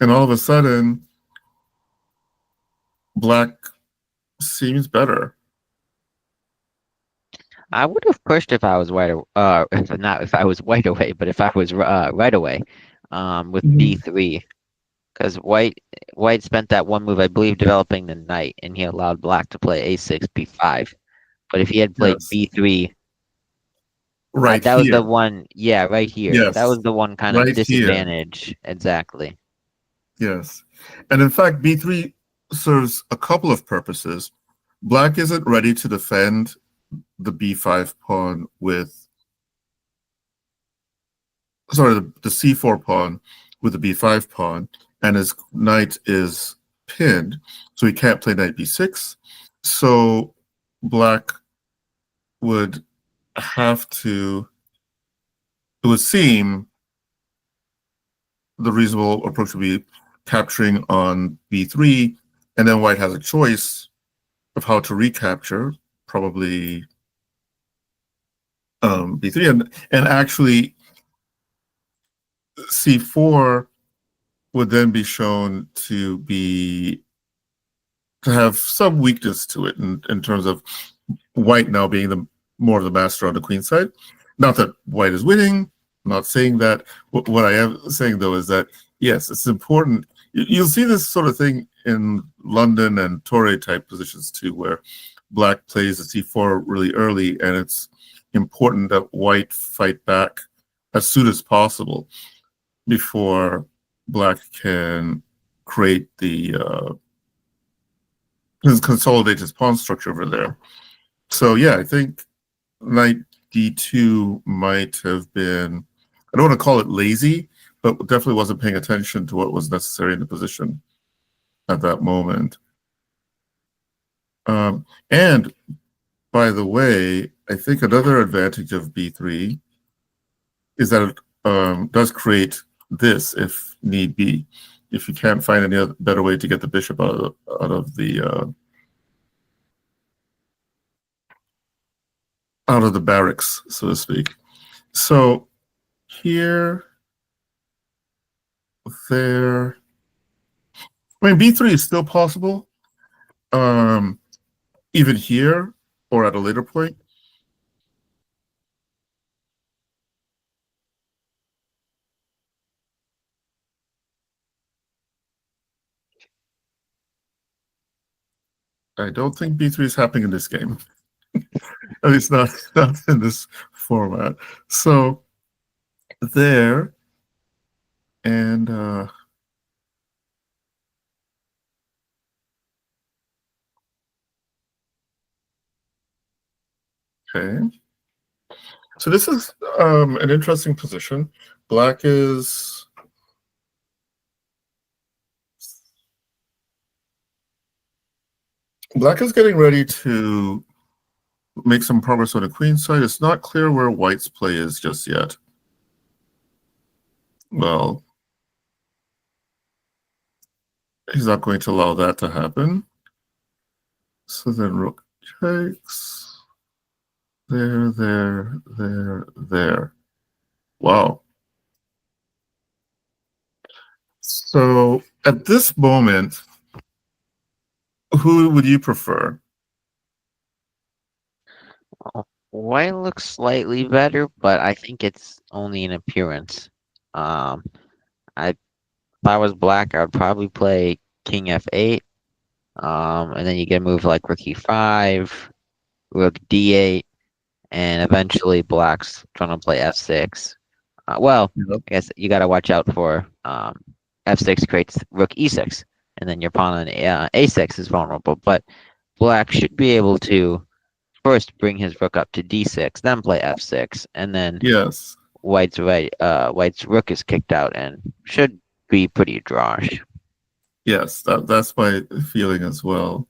Speaker 2: and all of a sudden, black seems better.
Speaker 1: I would have pushed if I was white, if not if I was white away, but if I was right away, with b3, because white spent that one move, I believe, developing the knight, and he allowed Black to play a6, b5. But if he had played
Speaker 2: Yes.
Speaker 1: b3,
Speaker 2: Right
Speaker 1: that was the
Speaker 2: here.
Speaker 1: one, yeah, right here. That
Speaker 2: Yes.
Speaker 1: was the one kind of
Speaker 2: Right here.
Speaker 1: disadvantage, exactly.
Speaker 2: Yes. And in fact, b3 serves a couple of purposes. Black isn't ready to defend the b5 pawn with, sorry, the c4 pawn with the b5 pawn, and his knight is pinned, so he can't play knight b6. So black would have to, it would seem the reasonable approach would be capturing on b3, and then white has a choice of how to recapture, probably b3, and actually c4 would then be shown to have some weakness to it in terms of white now being the more of the master on the queen side. Not that white is winning. I'm not saying that. What I am saying though is that yes, it's important. You'll see this sort of thing in London and Torre type positions too, where black plays the c4 really early, and it's important that white fight back as soon as possible before black can create the consolidate his pawn structure over there. So yeah, I think knight d2 might have been, I don't want to call it lazy, but definitely wasn't paying attention to what was necessary in the position at that moment. And by the way, I think another advantage of b3 is that it does create this if need be. If you can't find any other better way to get the bishop out of the barracks, so to speak. So here, there, I mean, b3 is still possible, even here or at a later point. I don't think b3 is happening in this game. At least not in this format. So there, and okay. So this is an interesting position. Black is getting ready to make some progress on the queen side. It's not clear where white's play is just yet. Well, he's not going to allow that to happen. So then rook takes. There. Wow. So at this moment, who would you prefer?
Speaker 1: White looks slightly better, but I think it's only an appearance. If I was black, I would probably play king f8, and then you get a move like rook e5, rook d8, and eventually black's trying to play f6. Well,
Speaker 2: Yep.
Speaker 1: I guess you got to watch out for f6 creates rook e6, and then your pawn on a6 is vulnerable. But black should be able to first bring his rook up to d6, then play f6, and then
Speaker 2: Yes.
Speaker 1: white's rook is kicked out and should be pretty drawish.
Speaker 2: Yes, that's my feeling as well.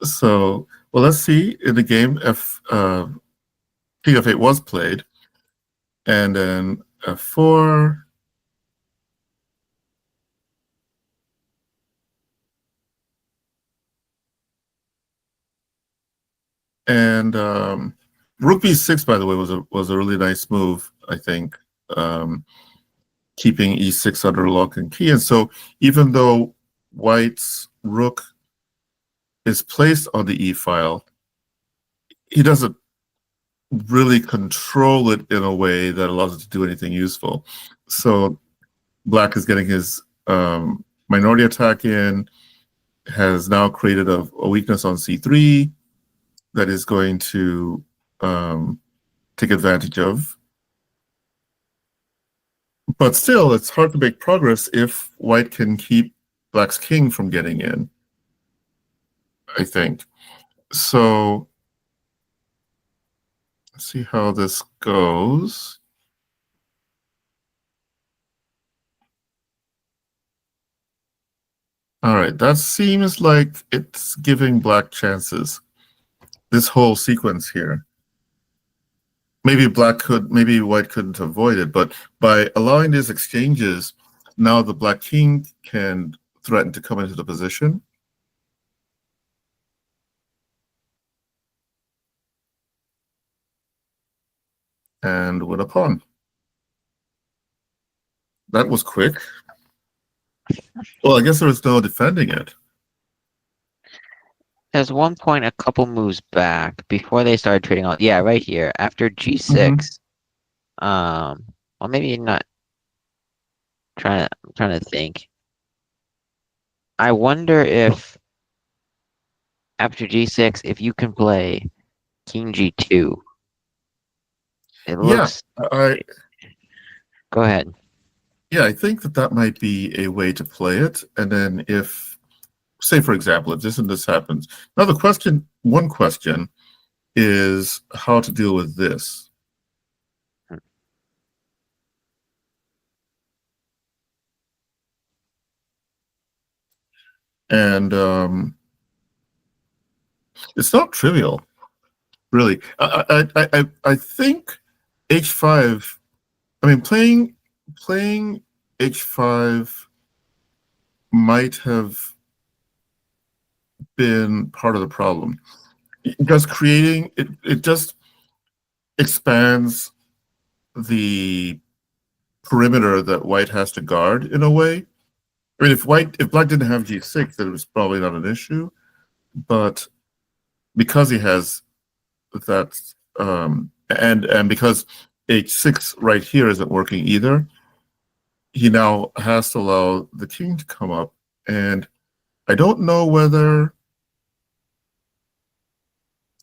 Speaker 2: So, well, let's see in the game if king f8 was played, and then f4. And rook b6, by the way, was a really nice move, I think, keeping e6 under lock and key. And so even though white's rook is placed on the e file, he doesn't really control it in a way that allows it to do anything useful. So black is getting his minority attack in, has now created a weakness on c3 that is going to take advantage of. But still, it's hard to make progress if white can keep black's king from getting in. I think. So let's see how this goes. All right, that seems like it's giving black chances. This whole sequence here. Maybe white couldn't avoid it, but by allowing these exchanges, now the black king can threaten to come into the position and win a pawn. That was quick. Well, I guess there was no defending it.
Speaker 1: There's one point a couple moves back before they started trading on. Yeah, right here after
Speaker 2: Mm-hmm.
Speaker 1: G6. Well, maybe not. I'm trying to think. I wonder if after G6, if you can play King G2. It
Speaker 2: Yeah,
Speaker 1: looks.
Speaker 2: I
Speaker 1: Go ahead.
Speaker 2: yeah, I think that might be a way to play it. And then if, say, for example, if this and this happens, now one question is how to deal with this. And it's not trivial, really. I think H5. I mean, playing H5 might have been part of the problem because creating it just expands the perimeter that white has to guard in a way. I mean, if black didn't have G6, then it was probably not an issue. But because he has that, and because H6 right here isn't working either, he now has to allow the king to come up. And I don't know whether.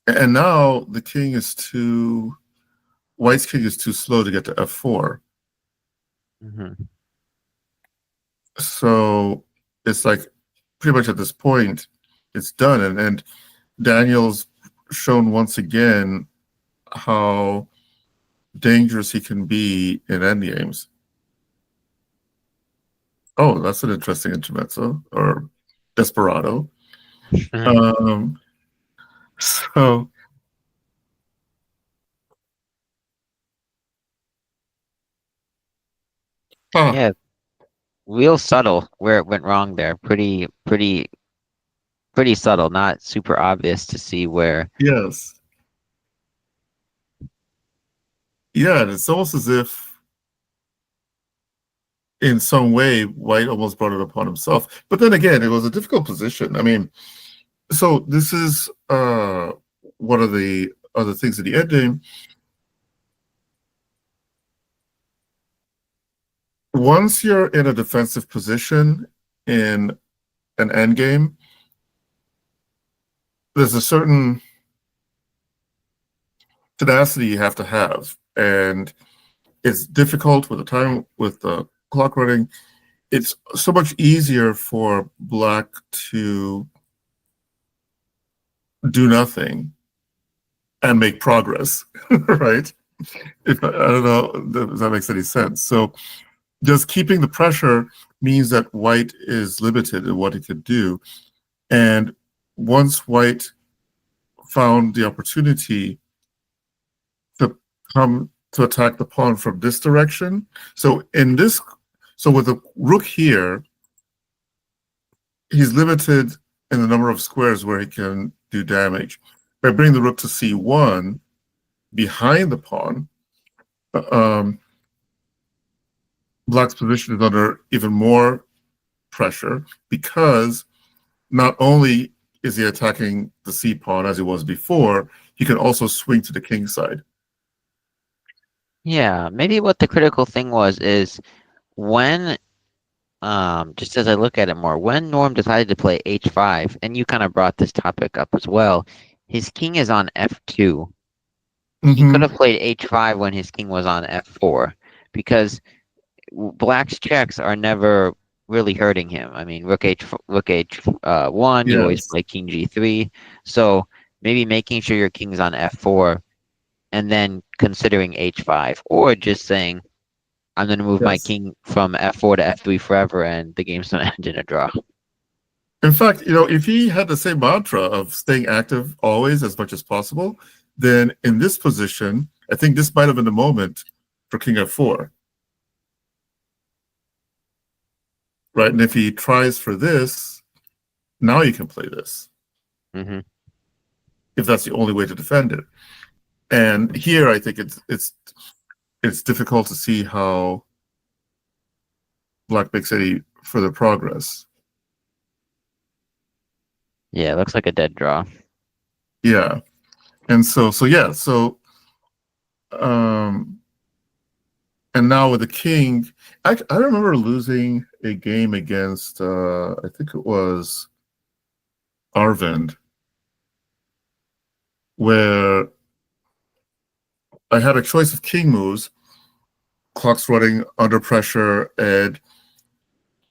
Speaker 2: And now the king is too. White's king is too slow to get to F4.
Speaker 1: Mm-hmm.
Speaker 2: So it's like pretty much at this point, it's done. And Daniel's shown once again how dangerous he can be in endgames. Oh, that's an interesting intermezzo or desperado. Um, so huh,
Speaker 1: Yeah, real subtle where it went wrong there. Pretty subtle. Not super obvious to see where.
Speaker 2: yes. Yeah, and it's almost as if in some way White almost brought it upon himself. But then again, it was a difficult position. I mean, so this is one of the other things in the ending. Once you're in a defensive position in an endgame, there's a certain tenacity you have to have. And it's difficult with the clock running. It's so much easier for black to do nothing and make progress, right? If I don't know if that makes any sense. So just keeping the pressure means that white is limited in what it can do. And once white found the opportunity to come to attack the pawn from this direction, so with the rook here, he's limited in the number of squares where he can do damage. By bringing the rook to c1 behind the pawn, um, black's position is under even more pressure because not only is he attacking the c pawn as he was before, he can also swing to the king side.
Speaker 1: Yeah, maybe what the critical thing was is when, just as I look at it more, when Norm decided to play H5, and you kind of brought this topic up as well, his king is on F2. He could
Speaker 2: Mm-hmm.
Speaker 1: have played H5 when his king was on F4, because Black's checks are never really hurting him. I mean, rook h1, you always
Speaker 2: Yes.
Speaker 1: play king g3, so maybe making sure your king's on f4 and then considering h5, or just saying I'm gonna move my
Speaker 2: Yes.
Speaker 1: king from f4 to f3 forever, and the game's gonna end in a draw.
Speaker 2: In fact, if he had the same mantra of staying active always as much as possible, then in this position, I think this might have been the moment for king f4, right? And if he tries for this, now you can play this
Speaker 1: Hmm.
Speaker 2: if that's the only way to defend it. And here, I think it's difficult to see how Black makes any further progress.
Speaker 1: Yeah, it looks like a dead draw.
Speaker 2: Yeah, and um, and now with the king, I remember losing a game against I think it was Arvind, where I had a choice of king moves, clock's running under pressure, and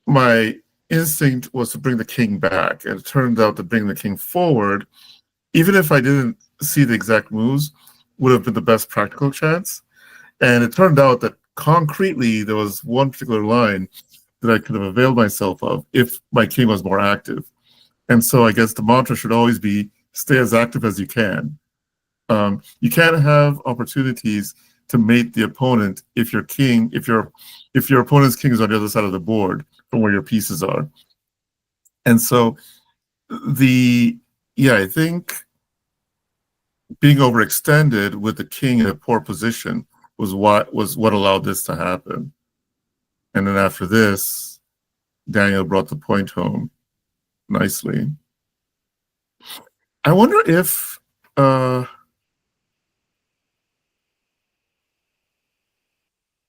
Speaker 2: my instinct was to bring the king back. And it turned out that bringing the king forward, even if I didn't see the exact moves, would have been the best practical chance. And it turned out that concretely there was one particular line that I could have availed myself of if my king was more active. And so I guess the mantra should always be stay as active as you can. You can't have opportunities to mate the opponent if your opponent's king is on the other side of the board from where your pieces are. And so the yeah, I think being overextended with the king in a poor position was what allowed this to happen. And then after this, Daniel brought the point home nicely. I wonder if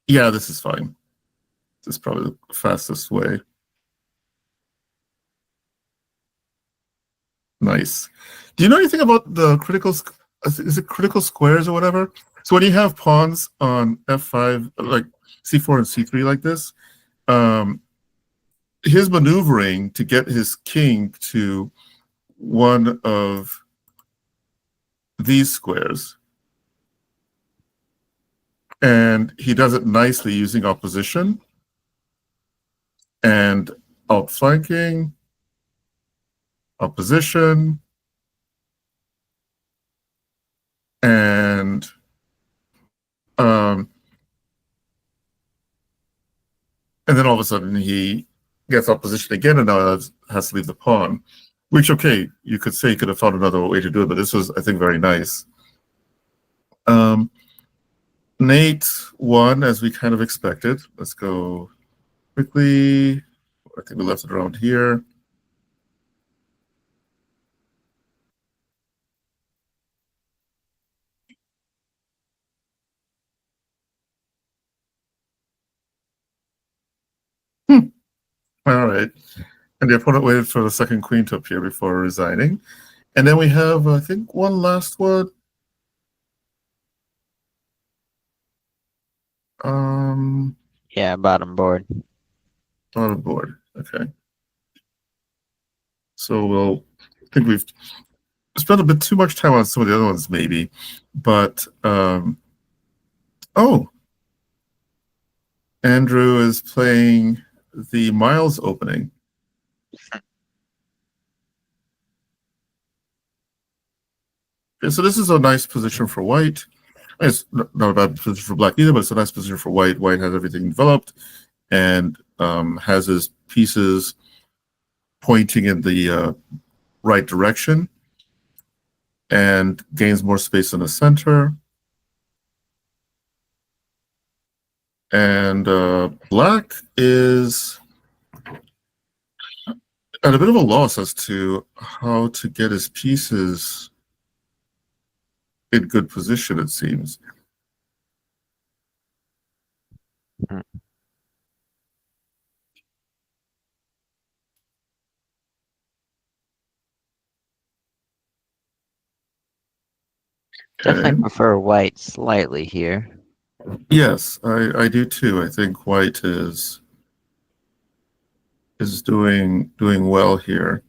Speaker 2: yeah, this is fine. This is probably the fastest way. Nice. Do you know anything about the critical? Is it critical squares or whatever? So when you have pawns on f5, like c4 and c3, like this, um, his maneuvering to get his king to one of these squares, and he does it nicely using opposition and outflanking, opposition, and um, and then all of a sudden he gets opposition again and now has to leave the pawn. Which, okay, you could say you could have found another way to do it, but this was, I think, very nice. Nate won as we kind of expected. Let's go quickly. I think we left it around here. All right. And the opponent waited for the second queen to appear before resigning. And then we have, I think, one last one.
Speaker 1: Yeah, bottom board.
Speaker 2: On board. Okay. So I think we've spent a bit too much time on some of the other ones, maybe. But, oh, Andrew is playing the Miles opening. Okay, so this is a nice position for white. It's not a bad position for black either, but it's a nice position for white. White has everything developed and has his pieces pointing in the right direction and gains more space in the center. And black is at a bit of a loss as to how to get his pieces in good position, it seems.
Speaker 1: Mm.
Speaker 2: Okay.
Speaker 1: Definitely prefer white slightly here.
Speaker 2: Yes, I do too. I think white is is doing well here.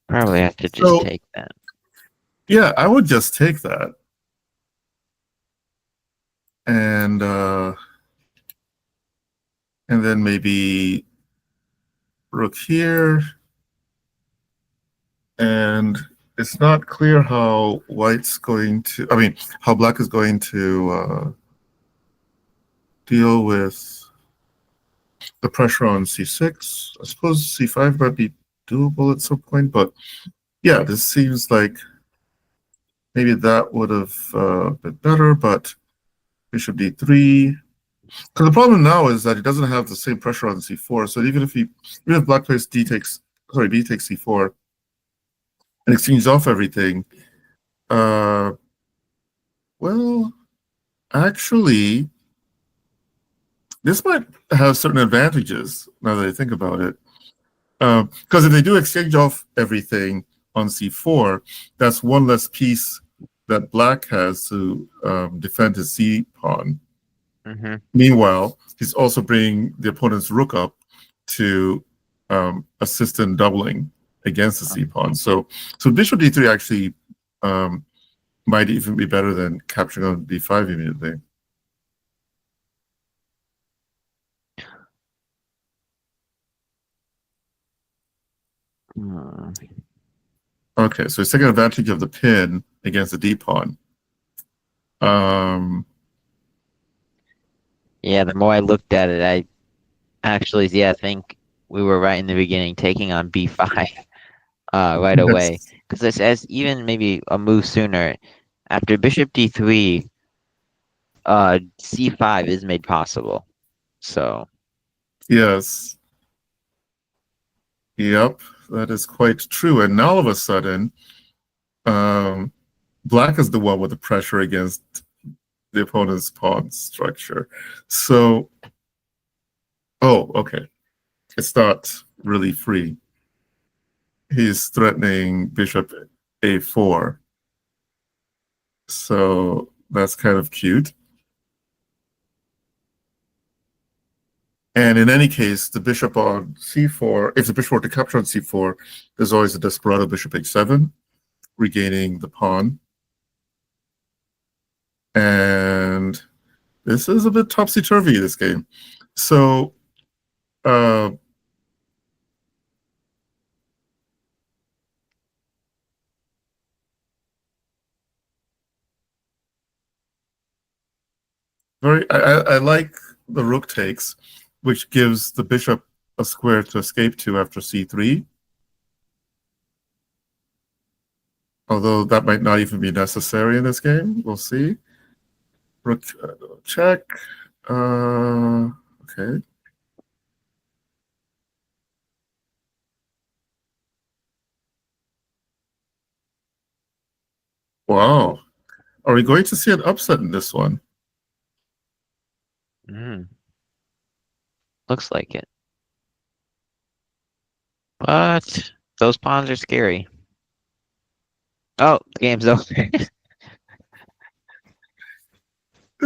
Speaker 1: Probably have to just
Speaker 2: So
Speaker 1: take that.
Speaker 2: yeah, I would just take that and uh, and then maybe rook here. And it's not clear how white's going to. I mean, how black is going to deal with the pressure on c6. I suppose c5 might be doable at some point, but yeah, this seems like maybe that would have been better, but bishop d3. Because the problem now is that he doesn't have the same pressure on c4. So even if black plays b takes c4 and exchanges off everything, uh, well, actually, this might have certain advantages now that I think about it. Because if they do exchange off everything on c4, that's one less piece that black has to defend his c pawn.
Speaker 1: Mm-hmm.
Speaker 2: Meanwhile, he's also bringing the opponent's rook up to assist in doubling against the c pawn. So bishop d3 actually might even be better than capturing on d5 immediately.
Speaker 1: Hmm.
Speaker 2: Okay, so he's taking advantage of the pin against the d pawn.
Speaker 1: Yeah, the more I looked at it, I actually, yeah, I think we were right in the beginning, taking on b5 right away.
Speaker 2: Yes.
Speaker 1: Because as even maybe a move sooner, after bishop d3, c5 is made possible. So,
Speaker 2: Yes. Yep, that is quite true. And now all of a sudden, um, black is the one with the pressure against the opponent's pawn structure. So, oh, okay. It's not really free. He's threatening bishop a4. So that's kind of cute. And in any case, the bishop on c4, if the bishop were to capture on c4, there's always a desperado bishop h7, regaining the pawn. And this is a bit topsy-turvy, this game. So, uh, I like the rook takes, which gives the bishop a square to escape to after c3. Although that might not even be necessary in this game. We'll see. Rook check. Okay. Wow. Are we going to see an upset in this one?
Speaker 1: looks like it. But those pawns are scary. Oh, the game's over.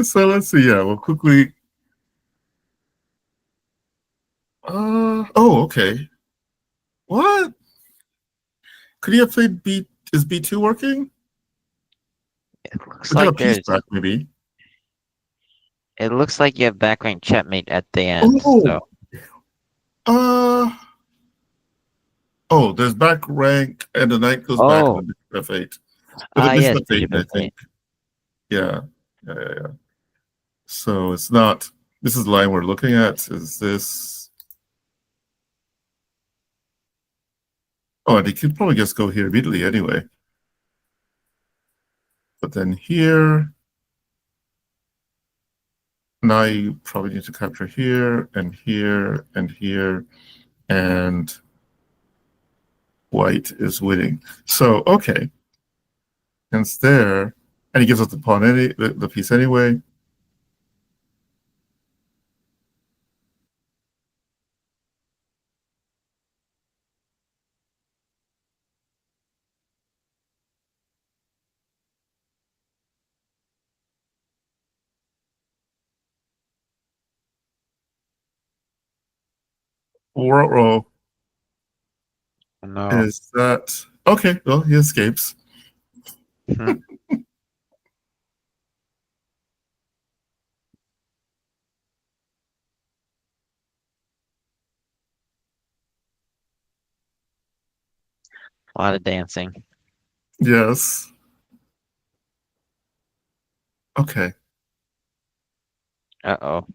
Speaker 2: So let's see. Yeah, we'll quickly. Oh, okay. What? Could he have played B? Is B2 working?
Speaker 1: It looks
Speaker 2: We got a
Speaker 1: like
Speaker 2: piece
Speaker 1: there's.
Speaker 2: back, maybe.
Speaker 1: It looks like you have back rank checkmate at the end.
Speaker 2: Oh,
Speaker 1: So,
Speaker 2: uh, oh, there's back rank, and the knight goes back to
Speaker 1: oh,
Speaker 2: the bishop f8. But the
Speaker 1: yes,
Speaker 2: bishop f8,
Speaker 1: bishop
Speaker 2: I
Speaker 1: f8.
Speaker 2: think. Yeah, yeah. So it's not. This is the line we're looking at. Is this? Oh, and he could probably just go here immediately anyway. But then here, now you probably need to capture here and here and here, and white is winning. So okay, and it's there, and he gives up the pawn the piece anyway. Ruh-roh.
Speaker 1: No.
Speaker 2: Is that okay? Well, he escapes.
Speaker 1: Hmm. A lot of dancing.
Speaker 2: Yes. Okay.
Speaker 1: Uh-oh.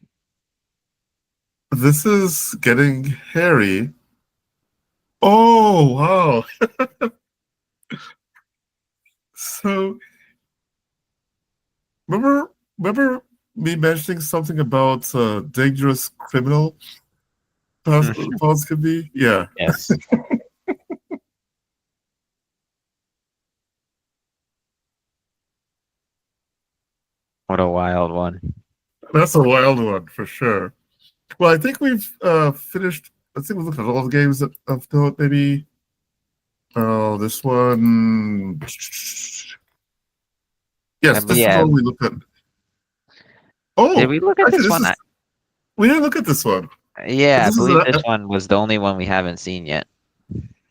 Speaker 2: This is getting hairy. Oh, wow. So remember me mentioning something about dangerous criminal pawns could be? Yeah,
Speaker 1: Yes. What a wild one.
Speaker 2: that's a wild one for sure. Well, I think we've finished. I think we looked at all the games that of note. Maybe this one. Yes,
Speaker 1: But
Speaker 2: this is the
Speaker 1: yeah,
Speaker 2: one we looked at.
Speaker 1: did
Speaker 2: Oh,
Speaker 1: we look at
Speaker 2: actually,
Speaker 1: this
Speaker 2: this
Speaker 1: one?
Speaker 2: is we didn't look at this one.
Speaker 1: Yeah, I
Speaker 2: This is
Speaker 1: believe this one was the only one we haven't seen yet.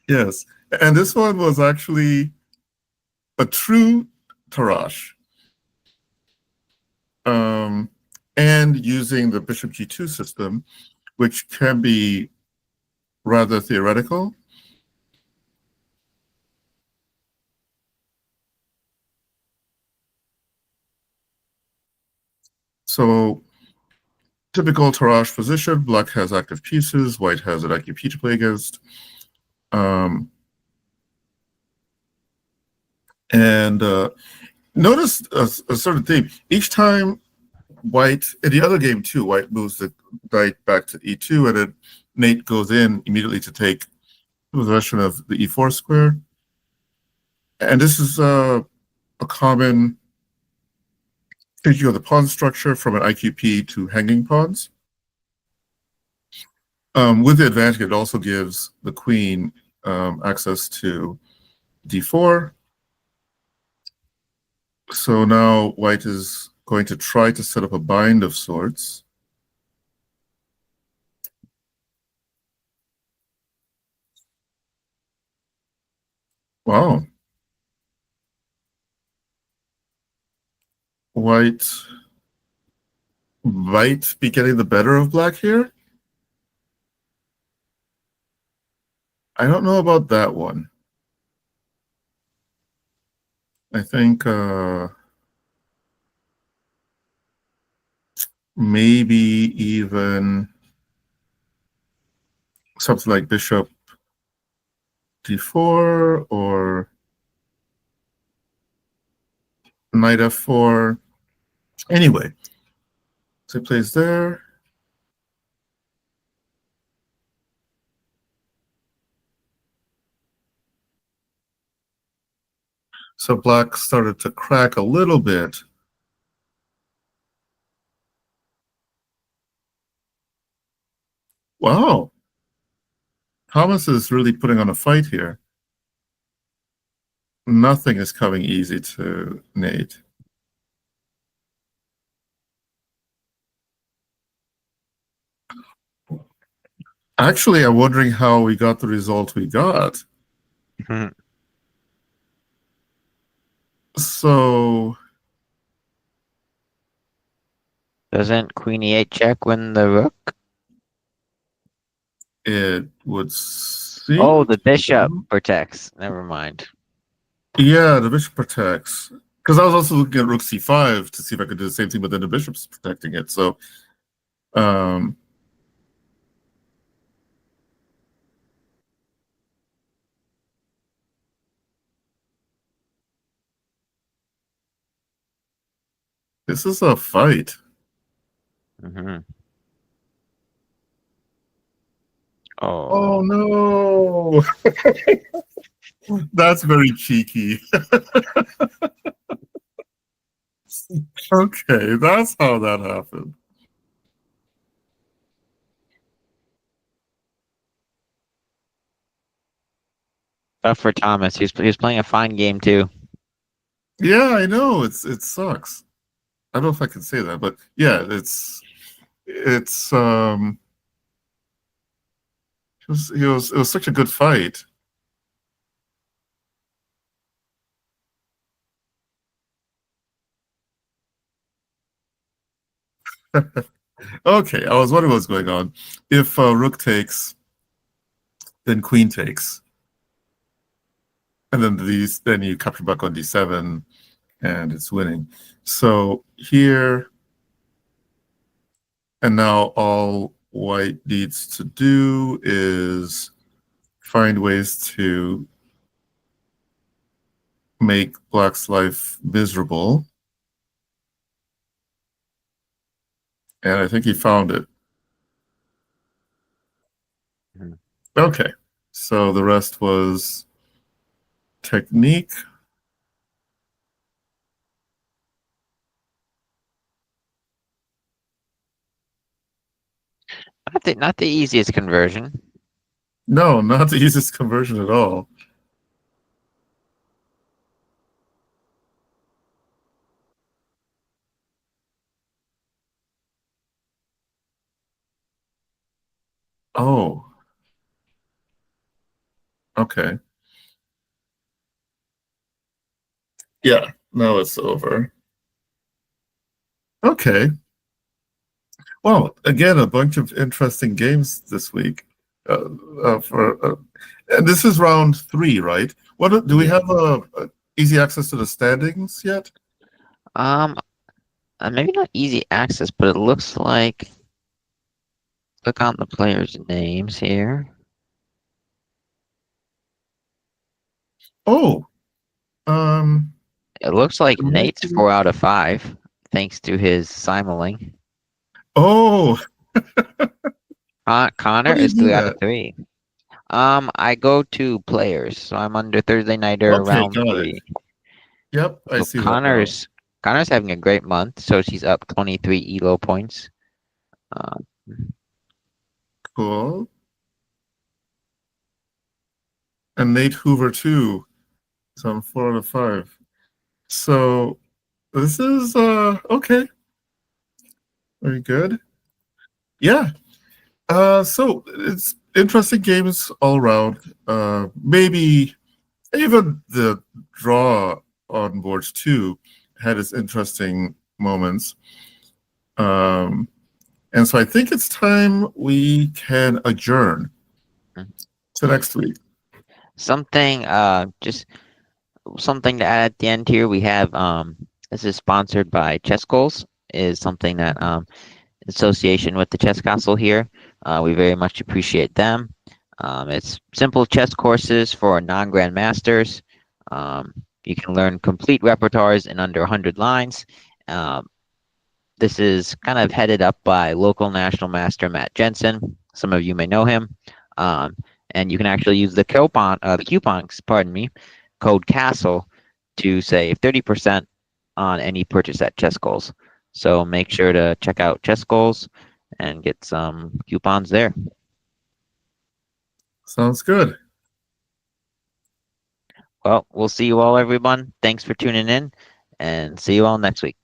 Speaker 2: yes, and this one was actually a true Tarash, um, and using the Bishop G2 system, which can be rather theoretical. So typical Tarrasch position, black has active pieces, white has an IQP to play against. Um, and notice a certain thing. Each time white, in the other game too, white moves the knight back to e2, and then Nate goes in immediately to take possession of the e4 square. And this is a common changing of the pawn structure from an IQP to hanging pawns. With the advantage, it also gives the queen access to d4. So now white is going to try to set up a bind of sorts. Wow. White might be getting the better of black here. I don't know about that one. I think maybe even something like bishop d4 or knight f4. Anyway, so he plays there. So black started to crack a little bit. Wow. Thomas is really putting on a fight here. Nothing is coming easy to Nate. Actually, I'm wondering how we got the result we got. So
Speaker 1: Doesn't Queen E8 check win the rook?
Speaker 2: it would
Speaker 1: Oh,
Speaker 2: seem
Speaker 1: the bishop protects. Never mind.
Speaker 2: yeah, the bishop protects. Because I was also looking at rook c5 to see if I could do the same thing, but then the bishop's protecting it. So um, this is a fight.
Speaker 1: Hmm.
Speaker 2: Oh
Speaker 1: Oh,
Speaker 2: no. That's very cheeky. Okay, that's how that happened.
Speaker 1: tough for Thomas. He's playing a fine game too.
Speaker 2: Yeah, I know. It sucks. I don't know if I can say that, but yeah, it's It was such a good fight. Okay, I was wondering what's going on. If rook takes, then queen takes, and then you capture back on d7, and it's winning. So here and now, all white needs to do is find ways to make black's life miserable, and I think he found it.
Speaker 1: Mhm.
Speaker 2: Okay, so the rest was technique.
Speaker 1: Not the easiest conversion.
Speaker 2: No, not the easiest conversion at all. Oh, okay. Yeah, now it's over. Okay. Well, again, a bunch of interesting games this week. Uh, and this is round three, right? What do we
Speaker 1: Yeah.
Speaker 2: have easy access to the standings yet?
Speaker 1: Um, Maybe not easy access, but it looks like click on the players' names here.
Speaker 2: Oh, um,
Speaker 1: It looks like
Speaker 2: it might
Speaker 1: Nate's
Speaker 2: be-
Speaker 1: 4 out of 5, thanks to his simuling.
Speaker 2: oh,
Speaker 1: Connor
Speaker 2: how do you
Speaker 1: is
Speaker 2: do
Speaker 1: three out of
Speaker 2: that?
Speaker 1: three. I go to players, so I'm under Thursday Nighter
Speaker 2: Okay,
Speaker 1: round
Speaker 2: got it.
Speaker 1: three.
Speaker 2: Yep, I
Speaker 1: So
Speaker 2: see that now.
Speaker 1: Connor's having a great month, so she's up 23 elo points. Um,
Speaker 2: Cool. And Nate Hoover too. So I'm 4 out of 5. So this is okay, very good. Yeah. So it's interesting games all around. Maybe even the draw on boards two had its interesting moments. Um, and so I think it's time we can adjourn to next week.
Speaker 1: something just something to add at the end here. We have this is sponsored by Chess Goals, is something that association with the Chess Castle here. We very much appreciate them. It's simple chess courses for non-grandmasters. Um, you can learn complete repertoires in under 100 lines. Um, this is kind of headed up by local national master Matt Jensen. Some of you may know him. Um, and you can actually use the coupons, pardon me, code CASTLE to save 30% on any purchase at Chess Goals. So make sure to check out Chess Goals and get some coupons there.
Speaker 2: Sounds good.
Speaker 1: Well, we'll see you all, everyone. Thanks for tuning in, and see you all next week.